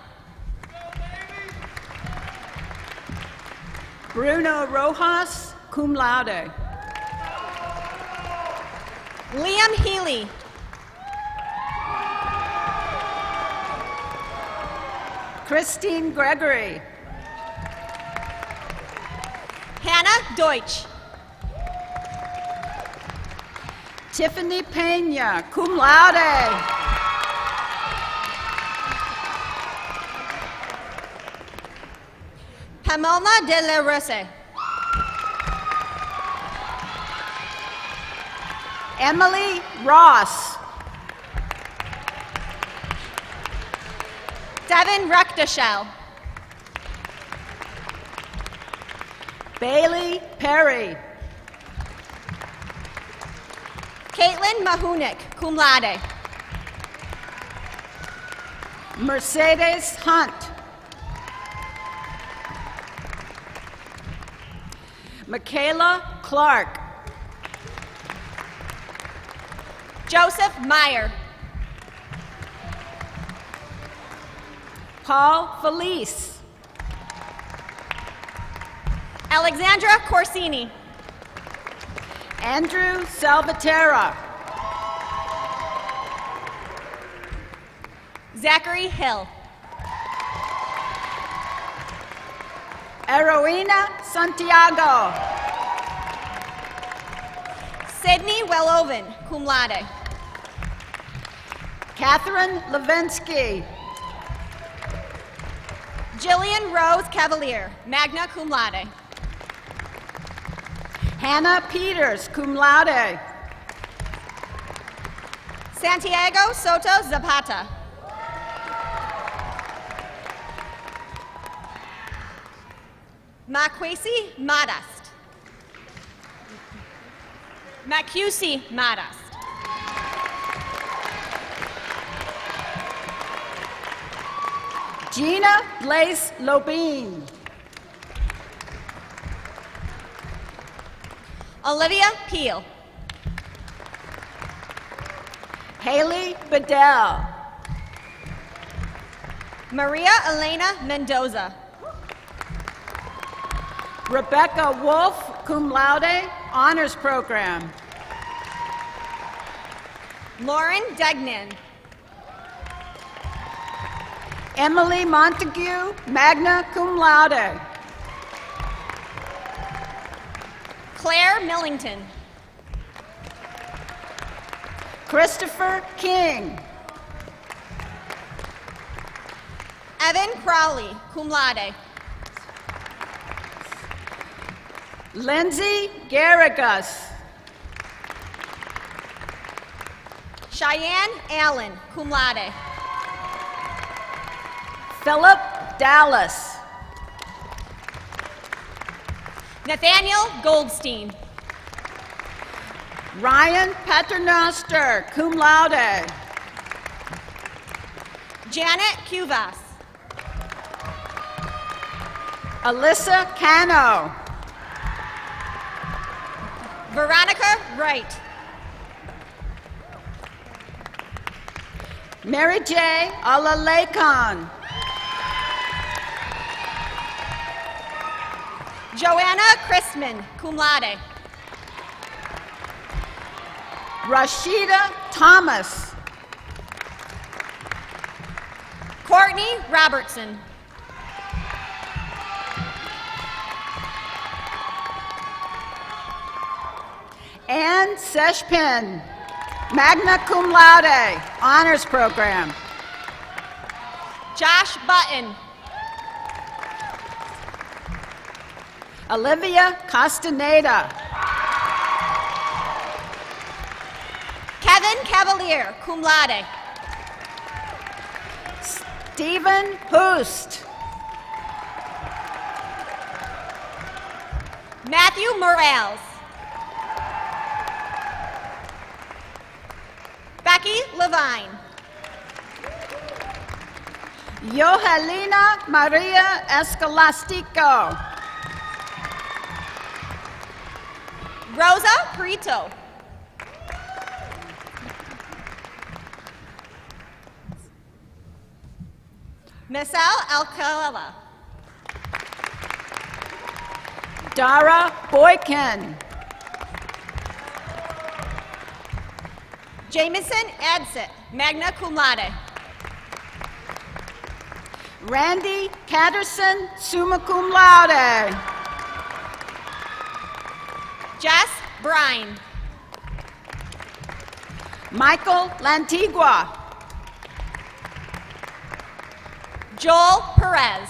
Bruno Rojas, cum laude. Liam Healy, Christine Gregory. Hannah Deutsch, Tiffany Pena, cum laude. Pamela de la Rosa, Emily Ross. Devin Ruckdashell, Bailey Perry. Caitlin Mahunik, cum laude. Mercedes Hunt. Michaela Clark. Joseph Meyer, Paul Felice. Alexandra Corsini, Andrew Salvatera. Zachary Hill, Eroina Santiago. Sydney Welloven, cum laude. Catherine Levinsky. Jillian Rose Cavalier, magna cum laude. Hannah Peters, cum laude. Santiago Soto Zapata, Makwesi Modest, Macusi Modest, Gina Blaise Lobine. Olivia Peel, Haley Bedell. Maria Elena Mendoza, Rebecca Wolf, cum laude, honors program. Lauren Degnan, Emily Montague, magna cum laude. Claire Millington, Christopher King. Evan Crowley, cum laude. Lindsay Garrigus. Cheyenne Allen, cum laude. Philip Dallas. Nathaniel Goldstein, Ryan Paternoster, cum laude. Janet Cuvas, Alyssa Cano. Veronica Wright, Mary J. Alalekon. Joanna Christman, cum laude. Rashida Thomas. Courtney Robertson, Ann Seshpin, magna cum laude, honors program. Josh Button, Olivia Castaneda. Kevin Cavalier, cum laude. Stephen Hoost. Matthew Morales, Becky Levine, Johelina Maria Escalastico. Rosa Prito, Misal Alcala. Dara Boykin. Jamison Adsit, magna cum laude. Randy Catterson, summa cum laude. Jess Brine. Michael Lantigua. Joel Perez.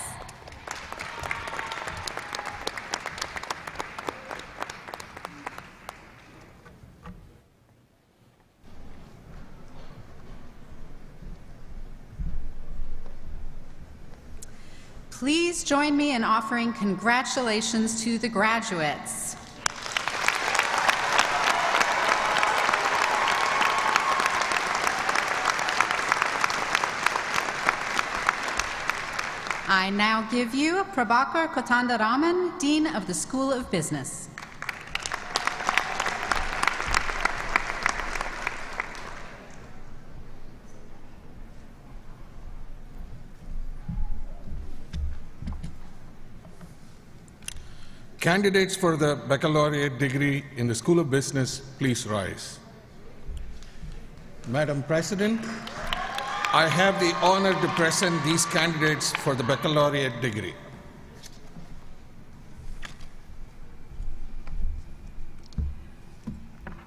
Please join me in offering congratulations to the graduates. I now give you Prabhakar Kotandaraman, Dean of the School of Business. Candidates for the baccalaureate degree in the School of Business, please rise. Madam President, I have the honor to present these candidates for the baccalaureate degree.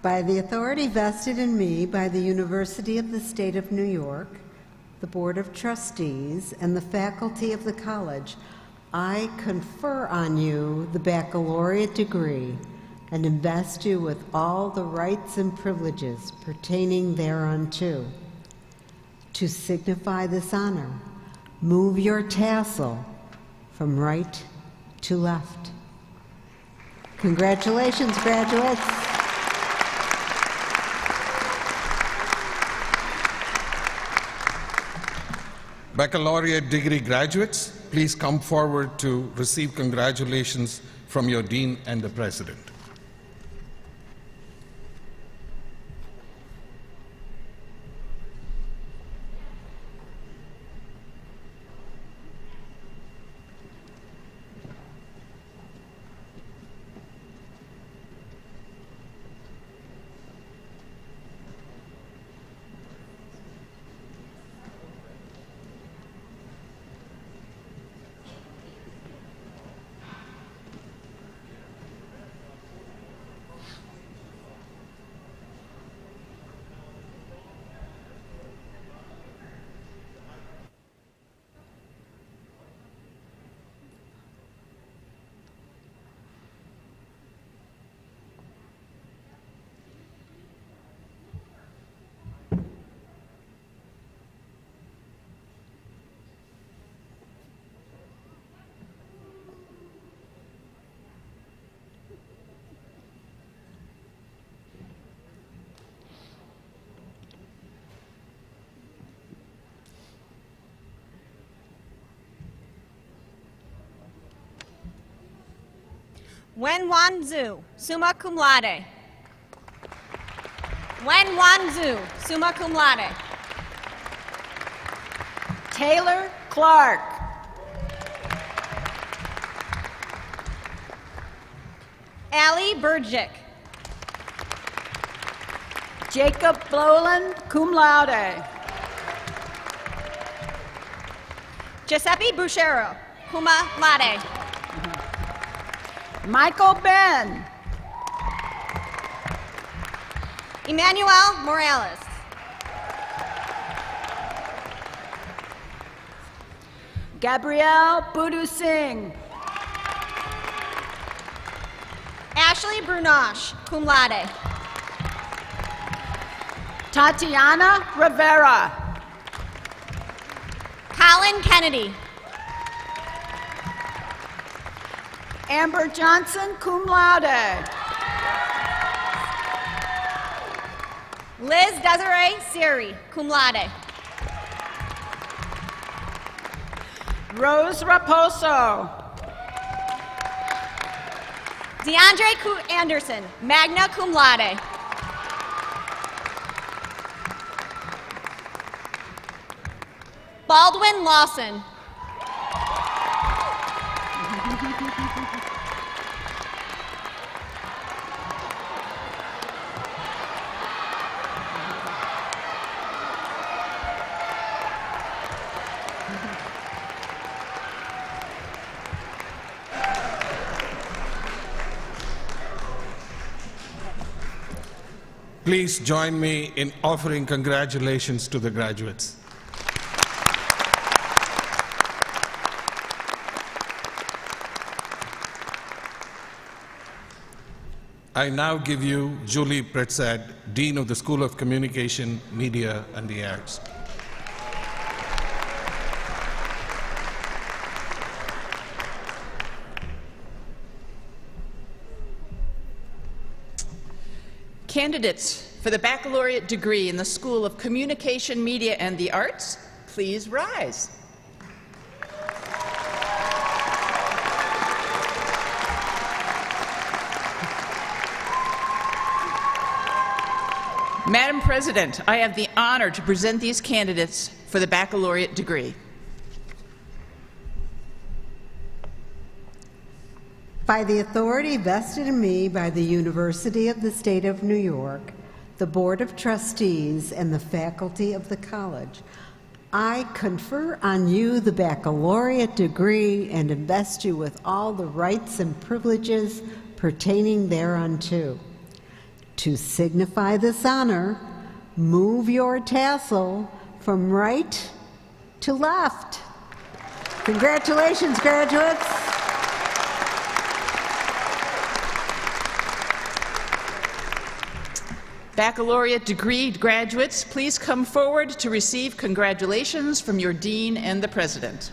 By the authority vested in me by the University of the State of New York, the Board of Trustees, and the faculty of the college, I confer on you the baccalaureate degree and invest you with all the rights and privileges pertaining thereunto. To signify this honor, move your tassel from right to left. Congratulations, graduates. Baccalaureate degree graduates, please come forward to receive congratulations from your dean and the president. Wen Wan Zhu, summa cum laude. Wen Wan Zhu, summa cum laude. Taylor Clark. Allie Burgick. Jacob Bloland, cum laude. Giuseppe Buchero, cumma laude. Michael Ben. Emmanuel Morales. Gabrielle Budu Singh. Ashley Brunosh, cum laude. Tatiana Rivera. Colin Kennedy. Amber Johnson, cum laude. Liz Desiree Siri, cum laude. Rose Raposo. DeAndre Anderson, magna cum laude. Baldwin Lawson, Please join me in offering congratulations to the graduates. I now give you Julie Pretzad, Dean of the School of Communication, Media, and the Arts. Candidates for the baccalaureate degree in the School of Communication, Media, and the Arts, please rise. Madam President, I have the honor to present these candidates for the baccalaureate degree. By the authority vested in me by the University of the State of New York, the Board of Trustees, and the faculty of the college, I confer on you the baccalaureate degree and invest you with all the rights and privileges pertaining thereunto. To signify this honor, move your tassel from right to left. Congratulations, graduates. Baccalaureate degree graduates, please come forward to receive congratulations from your dean and the president.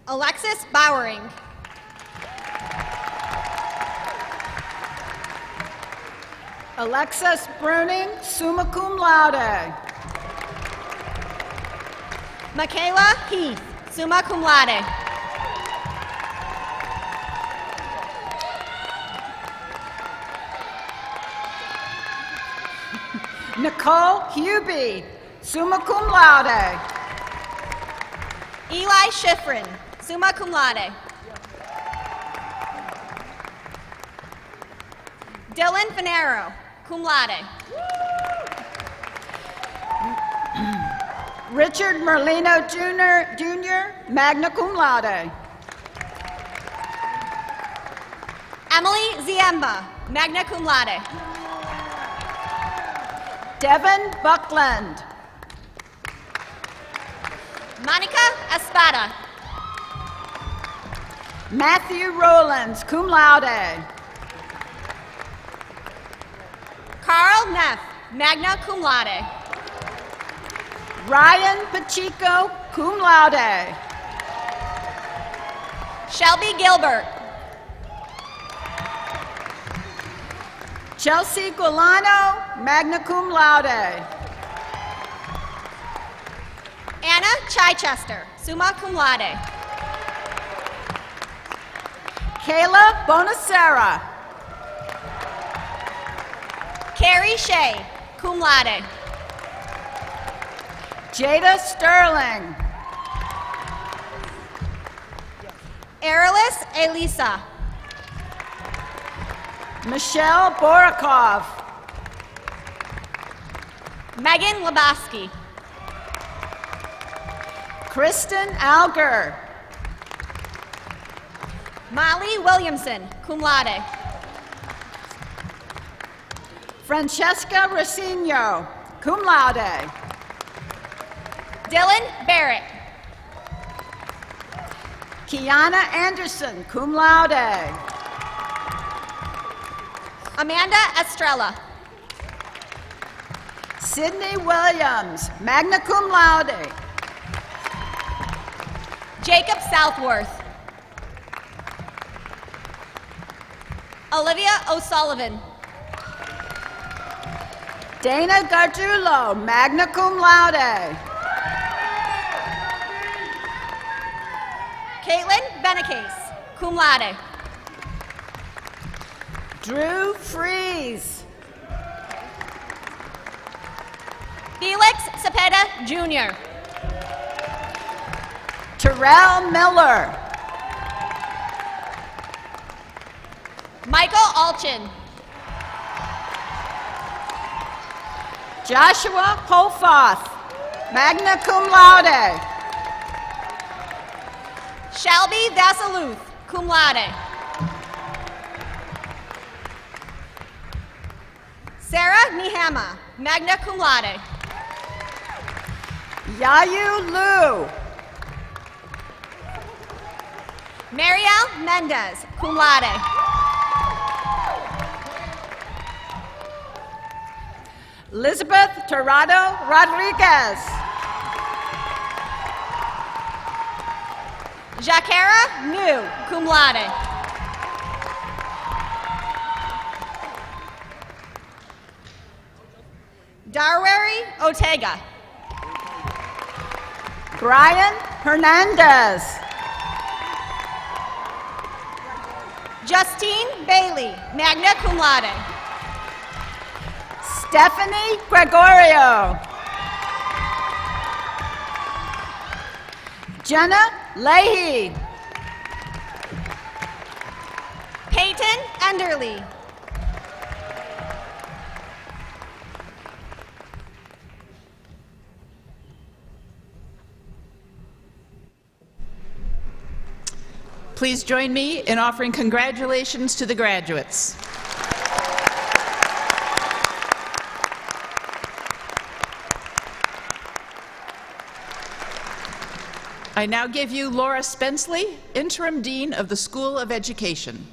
Alexis Bowering. Alexis Bruning, summa cum laude. Michaela Heath, summa cum laude. Nicole Hubie, summa cum laude. Eli Schifrin, summa cum laude. Dylan Finero, cum laude. Richard Merlino Jr., magna cum laude. Emily Ziemba, magna cum laude. Devin Buckland. Monica Espada. Matthew Rowlands, cum laude. Carl Neff, magna cum laude. Ryan Pacheco, cum laude. Shelby Gilbert. Chelsea Guilano, magna cum laude. Anna Chichester, summa cum laude. Kayla Bonacera. Carrie Shea, cum laude. Jada Sterling. Arilis Elisa. Michelle Borakov. Megan Lebowski. Kristen Alger. Molly Williamson, cum laude. Francesca Racino, cum laude. Dylan Barrett. Kiana Anderson, cum laude. Amanda Estrella. Sydney Williams, magna cum laude. Jacob Southworth. Olivia O'Sullivan. Dana Gargiulo, magna cum laude. Caitlin Benecase, cum laude. Drew Fries. Felix Cepeda Jr. Terrell Miller. Michael Alchin. Joshua Holfoth, magna cum laude. Shelby Vasaluth, cum laude. Sarah Nihama, magna cum laude. Yayu Lu. Mariel Mendez, cum laude. Elizabeth Torrado Rodriguez. Jaquera New, cum laude. Darwari Ortega. Brian Hernandez. Justine Bailey, magna cum laude. Stephanie Gregorio. Jenna Leahy. Peyton Enderly. Please join me in offering congratulations to the graduates. I now give you Laura Spenceley, Interim Dean of the School of Education.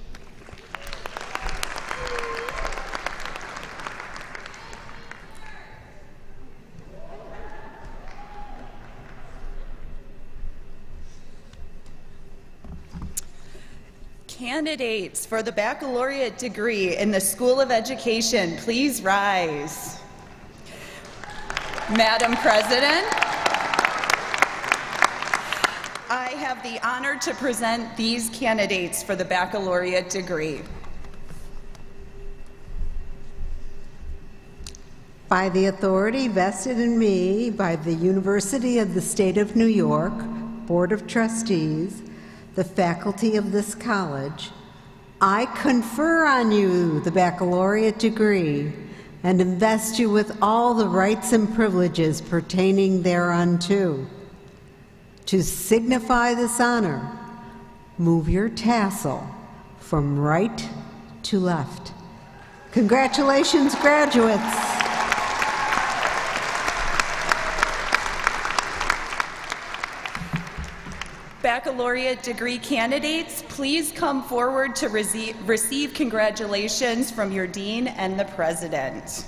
Candidates for the baccalaureate degree in the School of Education, please rise. Madam President, I have the honor to present these candidates for the baccalaureate degree. By the authority vested in me by the University of the State of New York, Board of Trustees, the faculty of this college, I confer on you the baccalaureate degree and invest you with all the rights and privileges pertaining thereunto. To signify this honor, move your tassel from right to left. Congratulations, graduates. Baccalaureate degree candidates, please come forward to receive congratulations from your dean and the president.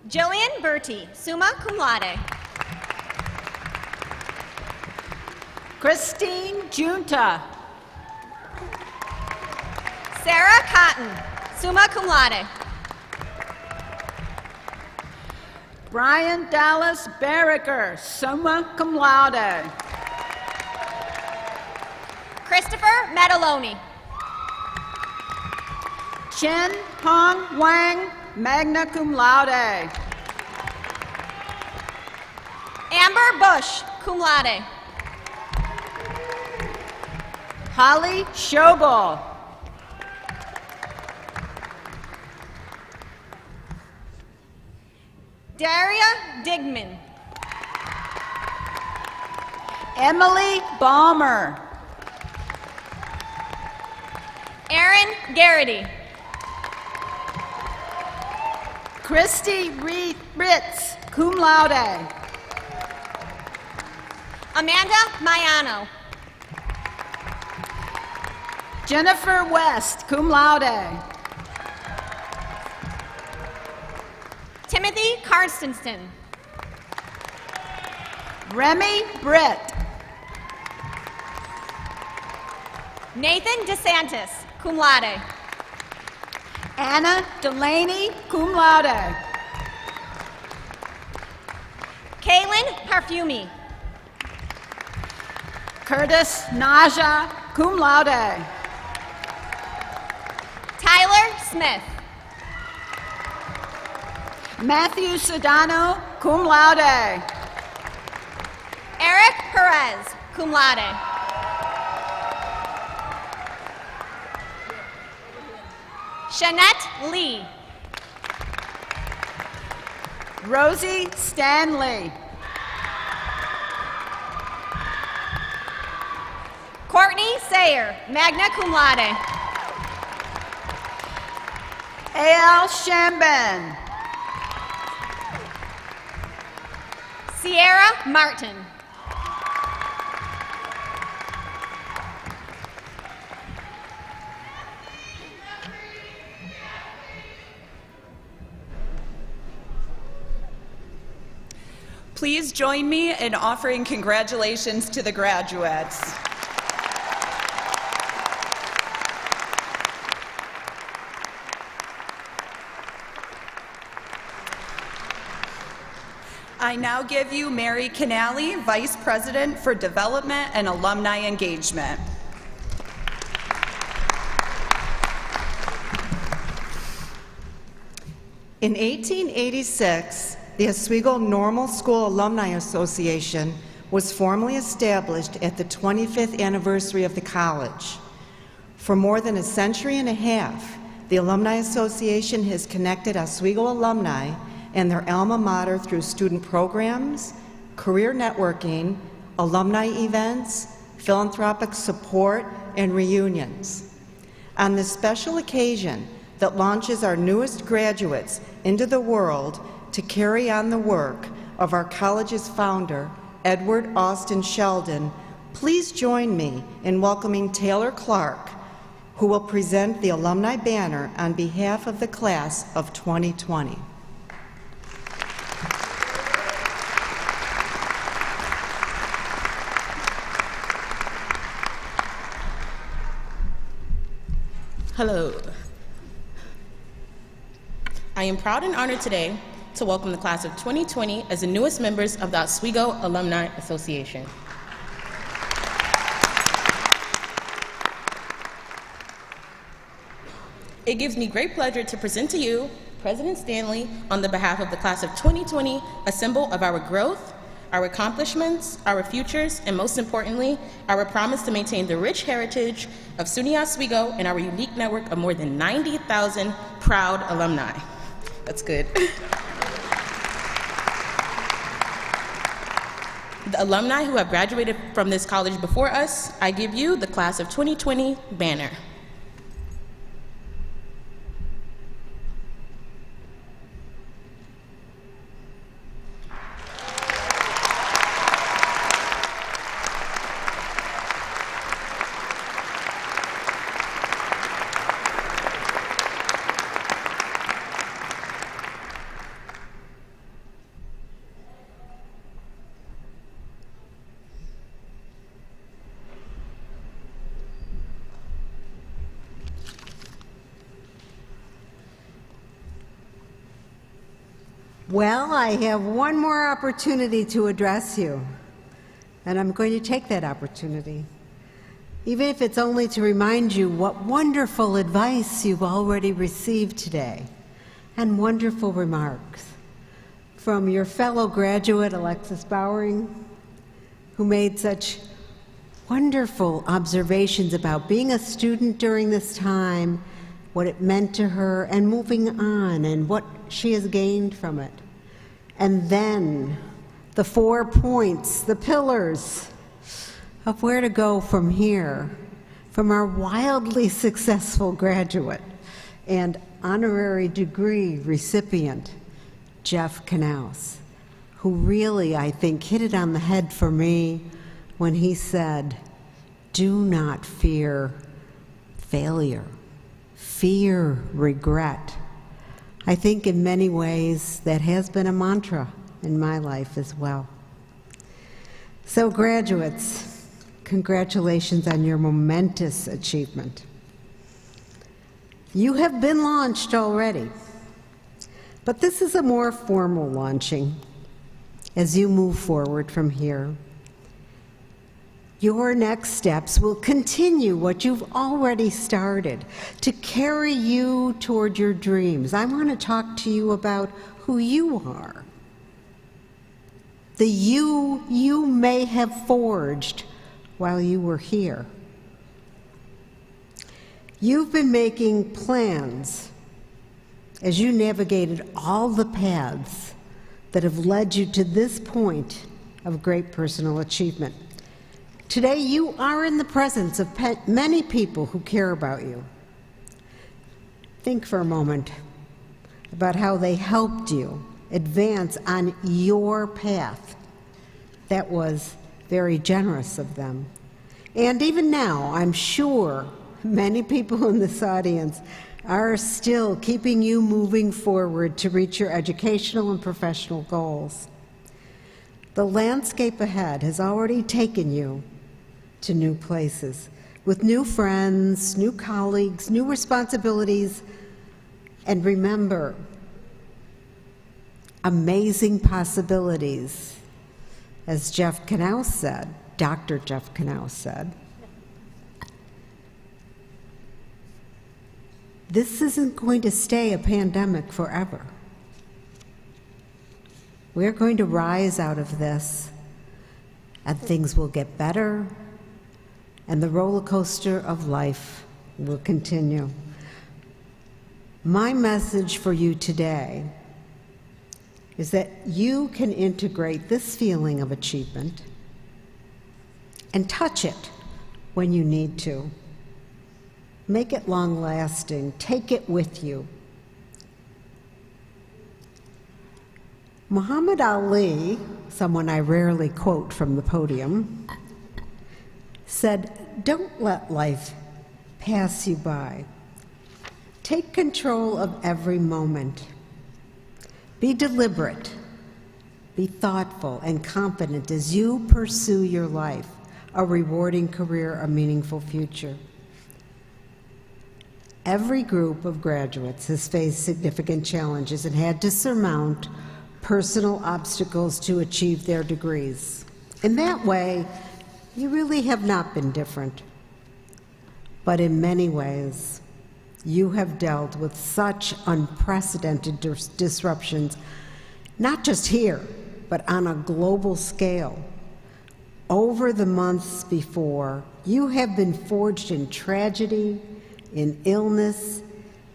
Jillian Bertie, summa cum laude. Christine Junta. Sarah Cotton, summa cum laude. Brian Dallas Barricker, summa cum laude. Christopher Metaloni. Chen Hong Wang, magna cum laude. Amber Bush, cum laude. Holly Schobel. Daria Digman. Emily Balmer. Aaron Garrity. Christy Ritz, cum laude. Amanda Maiano. Jennifer West, cum laude. Timothy Carstensen. Remy Britt. Nathan DeSantis, cum laude. Anna Delaney, cum laude. Kaylin Parfumi. Curtis Naja, cum laude. Tyler Smith. Matthew Sedano, cum laude. Eric Perez, cum laude. Shanette Lee. Rosie Stanley. Courtney Sayer, magna cum laude. A.L. Shambin. Sierra Martin. Please join me in offering congratulations to the graduates. I now give you Mary Kanelli, Vice President for Development and Alumni Engagement. In 1886, the Oswego Normal School Alumni Association was formally established at the 25th anniversary of the college. For more than a century and a half, the Alumni Association has connected Oswego alumni and their alma mater through student programs, career networking, alumni events, philanthropic support, and reunions. On this special occasion that launches our newest graduates into the world to carry on the work of our college's founder, Edward Austin Sheldon, please join me in welcoming Taylor Clark, who will present the alumni banner on behalf of the class of 2020. Hello. I am proud and honored today to welcome the class of 2020 as the newest members of the Oswego Alumni Association. It gives me great pleasure to present to you President Stanley on the behalf of the class of 2020, a symbol of our growth, our accomplishments, our futures, and most importantly, our promise to maintain the rich heritage of SUNY Oswego and our unique network of more than 90,000 proud alumni. That's good. The alumni who have graduated from this college before us, I give you the class of 2020 banner. Well, I have one more opportunity to address you, and I'm going to take that opportunity, even if it's only to remind you what wonderful advice you've already received today, and wonderful remarks from your fellow graduate, Alexis Bowering, who made such wonderful observations about being a student during this time, what it meant to her, and moving on, and what she has gained from it. And then the 4 points, the pillars of where to go from here, from our wildly successful graduate and honorary degree recipient, Jeff Knauss, who really, I think, hit it on the head for me when he said, "Do not fear failure. Fear regret." I think in many ways that has been a mantra in my life as well. So graduates, congratulations on your momentous achievement. You have been launched already, but this is a more formal launching as you move forward from here. Your next steps will continue what you've already started to carry you toward your dreams. I want to talk to you about who you are. The you may have forged while you were here. You've been making plans as you navigated all the paths that have led you to this point of great personal achievement. Today, you are in the presence of many people who care about you. Think for a moment about how they helped you advance on your path. That was very generous of them. And even now, I'm sure many people in this audience are still keeping you moving forward to reach your educational and professional goals. The landscape ahead has already taken you to new places, with new friends, new colleagues, new responsibilities, and remember, amazing possibilities. As Jeff Knauss said, Dr. Jeff Knauss said, this isn't going to stay a pandemic forever. We're going to rise out of this, and things will get better, and the roller coaster of life will continue. My message for you today is that you can integrate this feeling of achievement and touch it when you need to. Make it long-lasting. Take it with you. Muhammad Ali, someone I rarely quote from the podium, said, "Don't let life pass you by. Take control of every moment. Be deliberate, be thoughtful and confident as you pursue your life, a rewarding career, a meaningful future." Every group of graduates has faced significant challenges and had to surmount personal obstacles to achieve their degrees. In that way, you really have not been different. But in many ways, you have dealt with such unprecedented disruptions, not just here, but on a global scale. Over the months before, you have been forged in tragedy, in illness,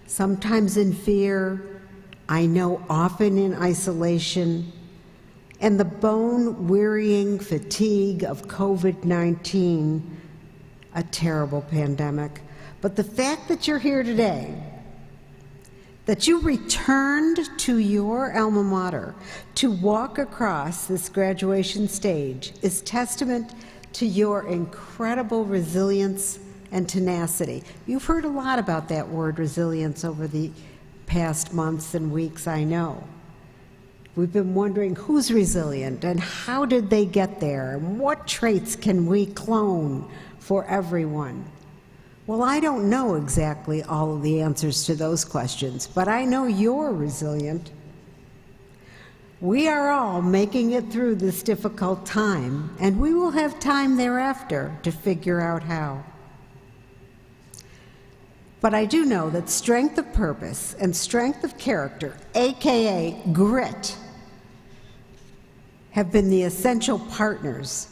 sometimes in fear, I know often in isolation, and the bone-wearying fatigue of COVID-19, a terrible pandemic. But the fact that you're here today, that you returned to your alma mater to walk across this graduation stage, is testament to your incredible resilience and tenacity. You've heard a lot about that word resilience over the past months and weeks, I know. We've been wondering who's resilient and how did they get there and what traits can we clone for everyone. Well, I don't know exactly all of the answers to those questions, but I know you're resilient. We are all making it through this difficult time, and we will have time thereafter to figure out how. But I do know that strength of purpose and strength of character, aka grit, have been the essential partners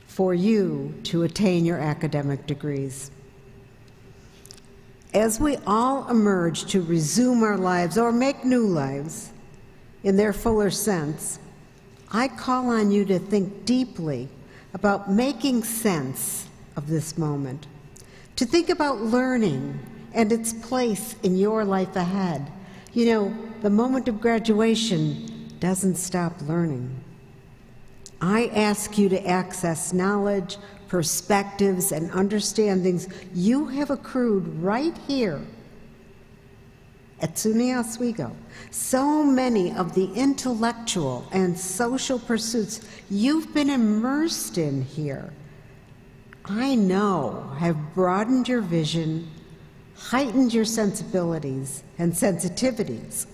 for you to attain your academic degrees. As we all emerge to resume our lives or make new lives in their fuller sense, I call on you to think deeply about making sense of this moment, to think about learning and its place in your life ahead. You know, the moment of graduation doesn't stop learning. I ask you to access knowledge, perspectives, and understandings you have accrued right here at SUNY Oswego. So many of the intellectual and social pursuits you've been immersed in here, I know, have broadened your vision, heightened your sensibilities and sensitivities,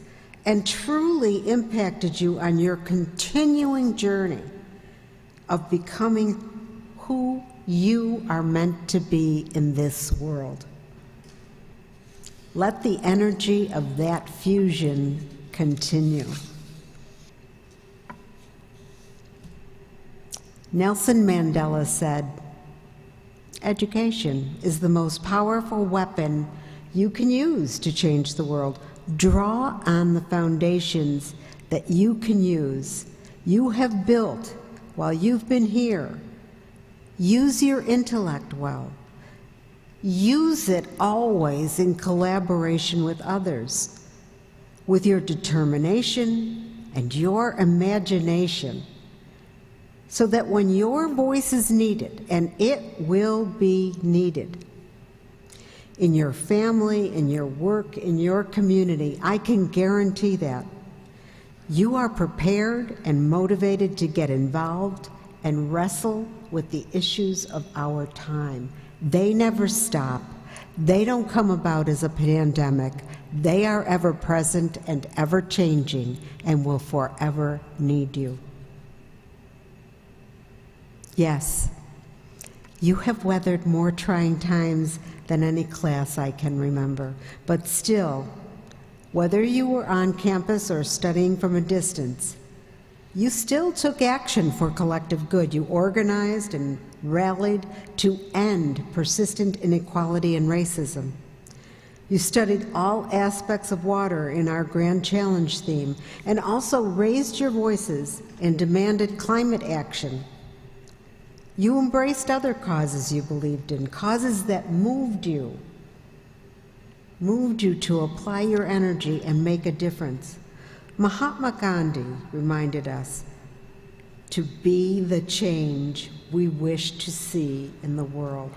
and truly impacted you on your continuing journey of becoming who you are meant to be in this world. Let the energy of that fusion continue. Nelson Mandela said, "Education is the most powerful weapon you can use to change the world. Draw on the foundations that you can use, you have built while you've been here. Use your intellect well. Use it always in collaboration with others, with your determination and your imagination, so that when your voice is needed, and it will be needed, in your family, in your work, in your community, I can guarantee that you are prepared and motivated to get involved and wrestle with the issues of our time. They never stop. They don't come about as a pandemic. They are ever present and ever changing and will forever need you. Yes, you have weathered more trying times than any class I can remember, but still, whether you were on campus or studying from a distance, you still took action for collective good. You organized and rallied to end persistent inequality and racism. You studied all aspects of water in our Grand Challenge theme, and also raised your voices and demanded climate action. You embraced other causes you believed in, causes that moved you to apply your energy and make a difference. Mahatma Gandhi reminded us to be the change we wish to see in the world.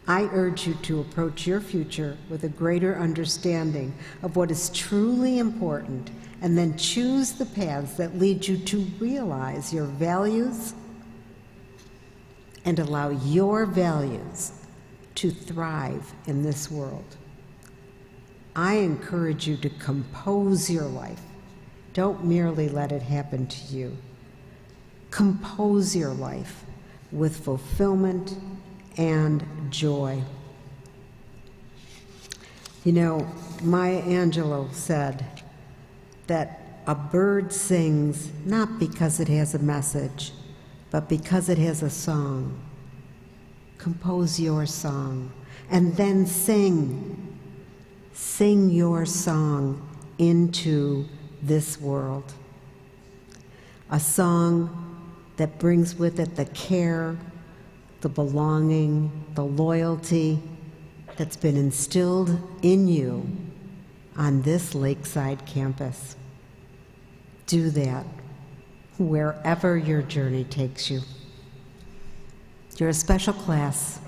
I urge you to approach your future with a greater understanding of what is truly important, and then choose the paths that lead you to realize your values and allow your values to thrive in this world. I encourage you to compose your life. Don't merely let it happen to you. Compose your life with fulfillment and joy. You know, Maya Angelou said that a bird sings not because it has a message, but because it has a song. Compose your song, and then sing. Sing your song into this world. A song that brings with it the care, the belonging, the loyalty that's been instilled in you on this lakeside campus. Do that wherever your journey takes you. You're a special class.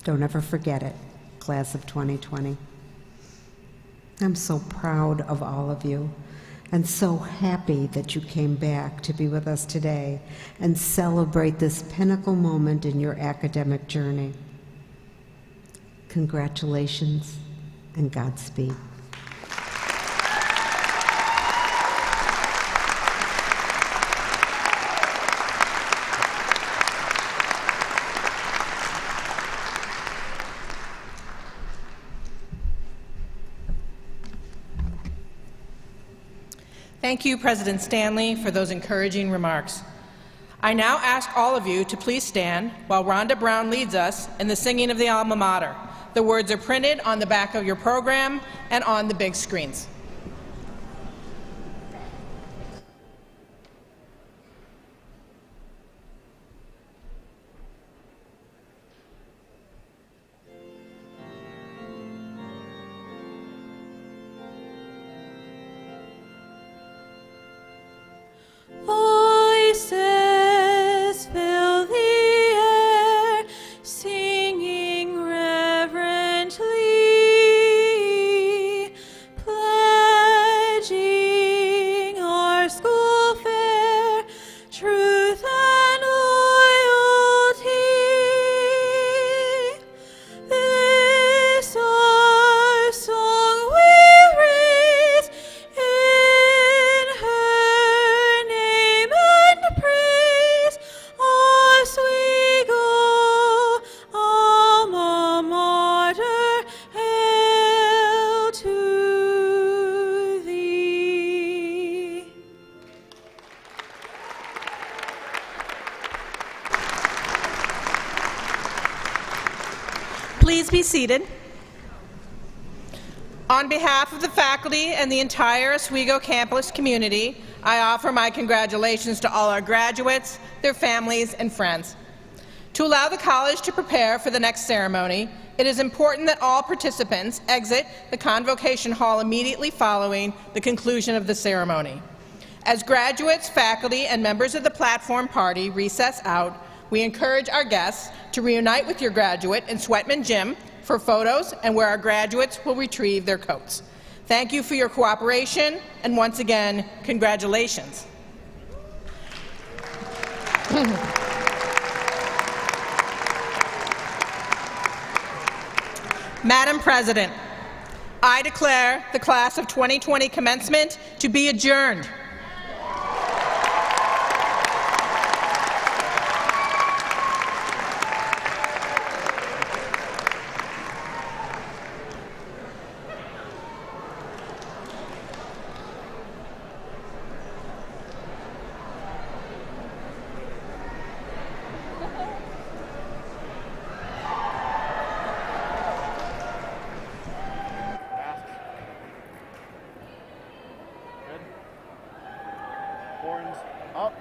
Don't ever forget it, class of 2020. I'm so proud of all of you, and so happy that you came back to be with us today and celebrate this pinnacle moment in your academic journey. Congratulations and Godspeed. Thank you, President Stanley, for those encouraging remarks. I now ask all of you to please stand while Rhonda Brown leads us in the singing of the Alma Mater. The words are printed on the back of your program and on the big screens. Voices fill the air, singing reverently, pledging our school fair, truth and loyalty. This our song we raise in her name and praise. Oswego, Alma Mater, hail to thee. Please be seated. On behalf of the faculty and the entire Oswego campus community, I offer my congratulations to all our graduates, their families, and friends. To allow the college to prepare for the next ceremony, it is important that all participants exit the Convocation Hall immediately following the conclusion of the ceremony. As graduates, faculty, and members of the platform party recess out, we encourage our guests to reunite with your graduate in Sweatman Gym for photos and where our graduates will retrieve their coats. Thank you for your cooperation, and once again, congratulations. Madam President, I declare the class of 2020 commencement to be adjourned. Horns up.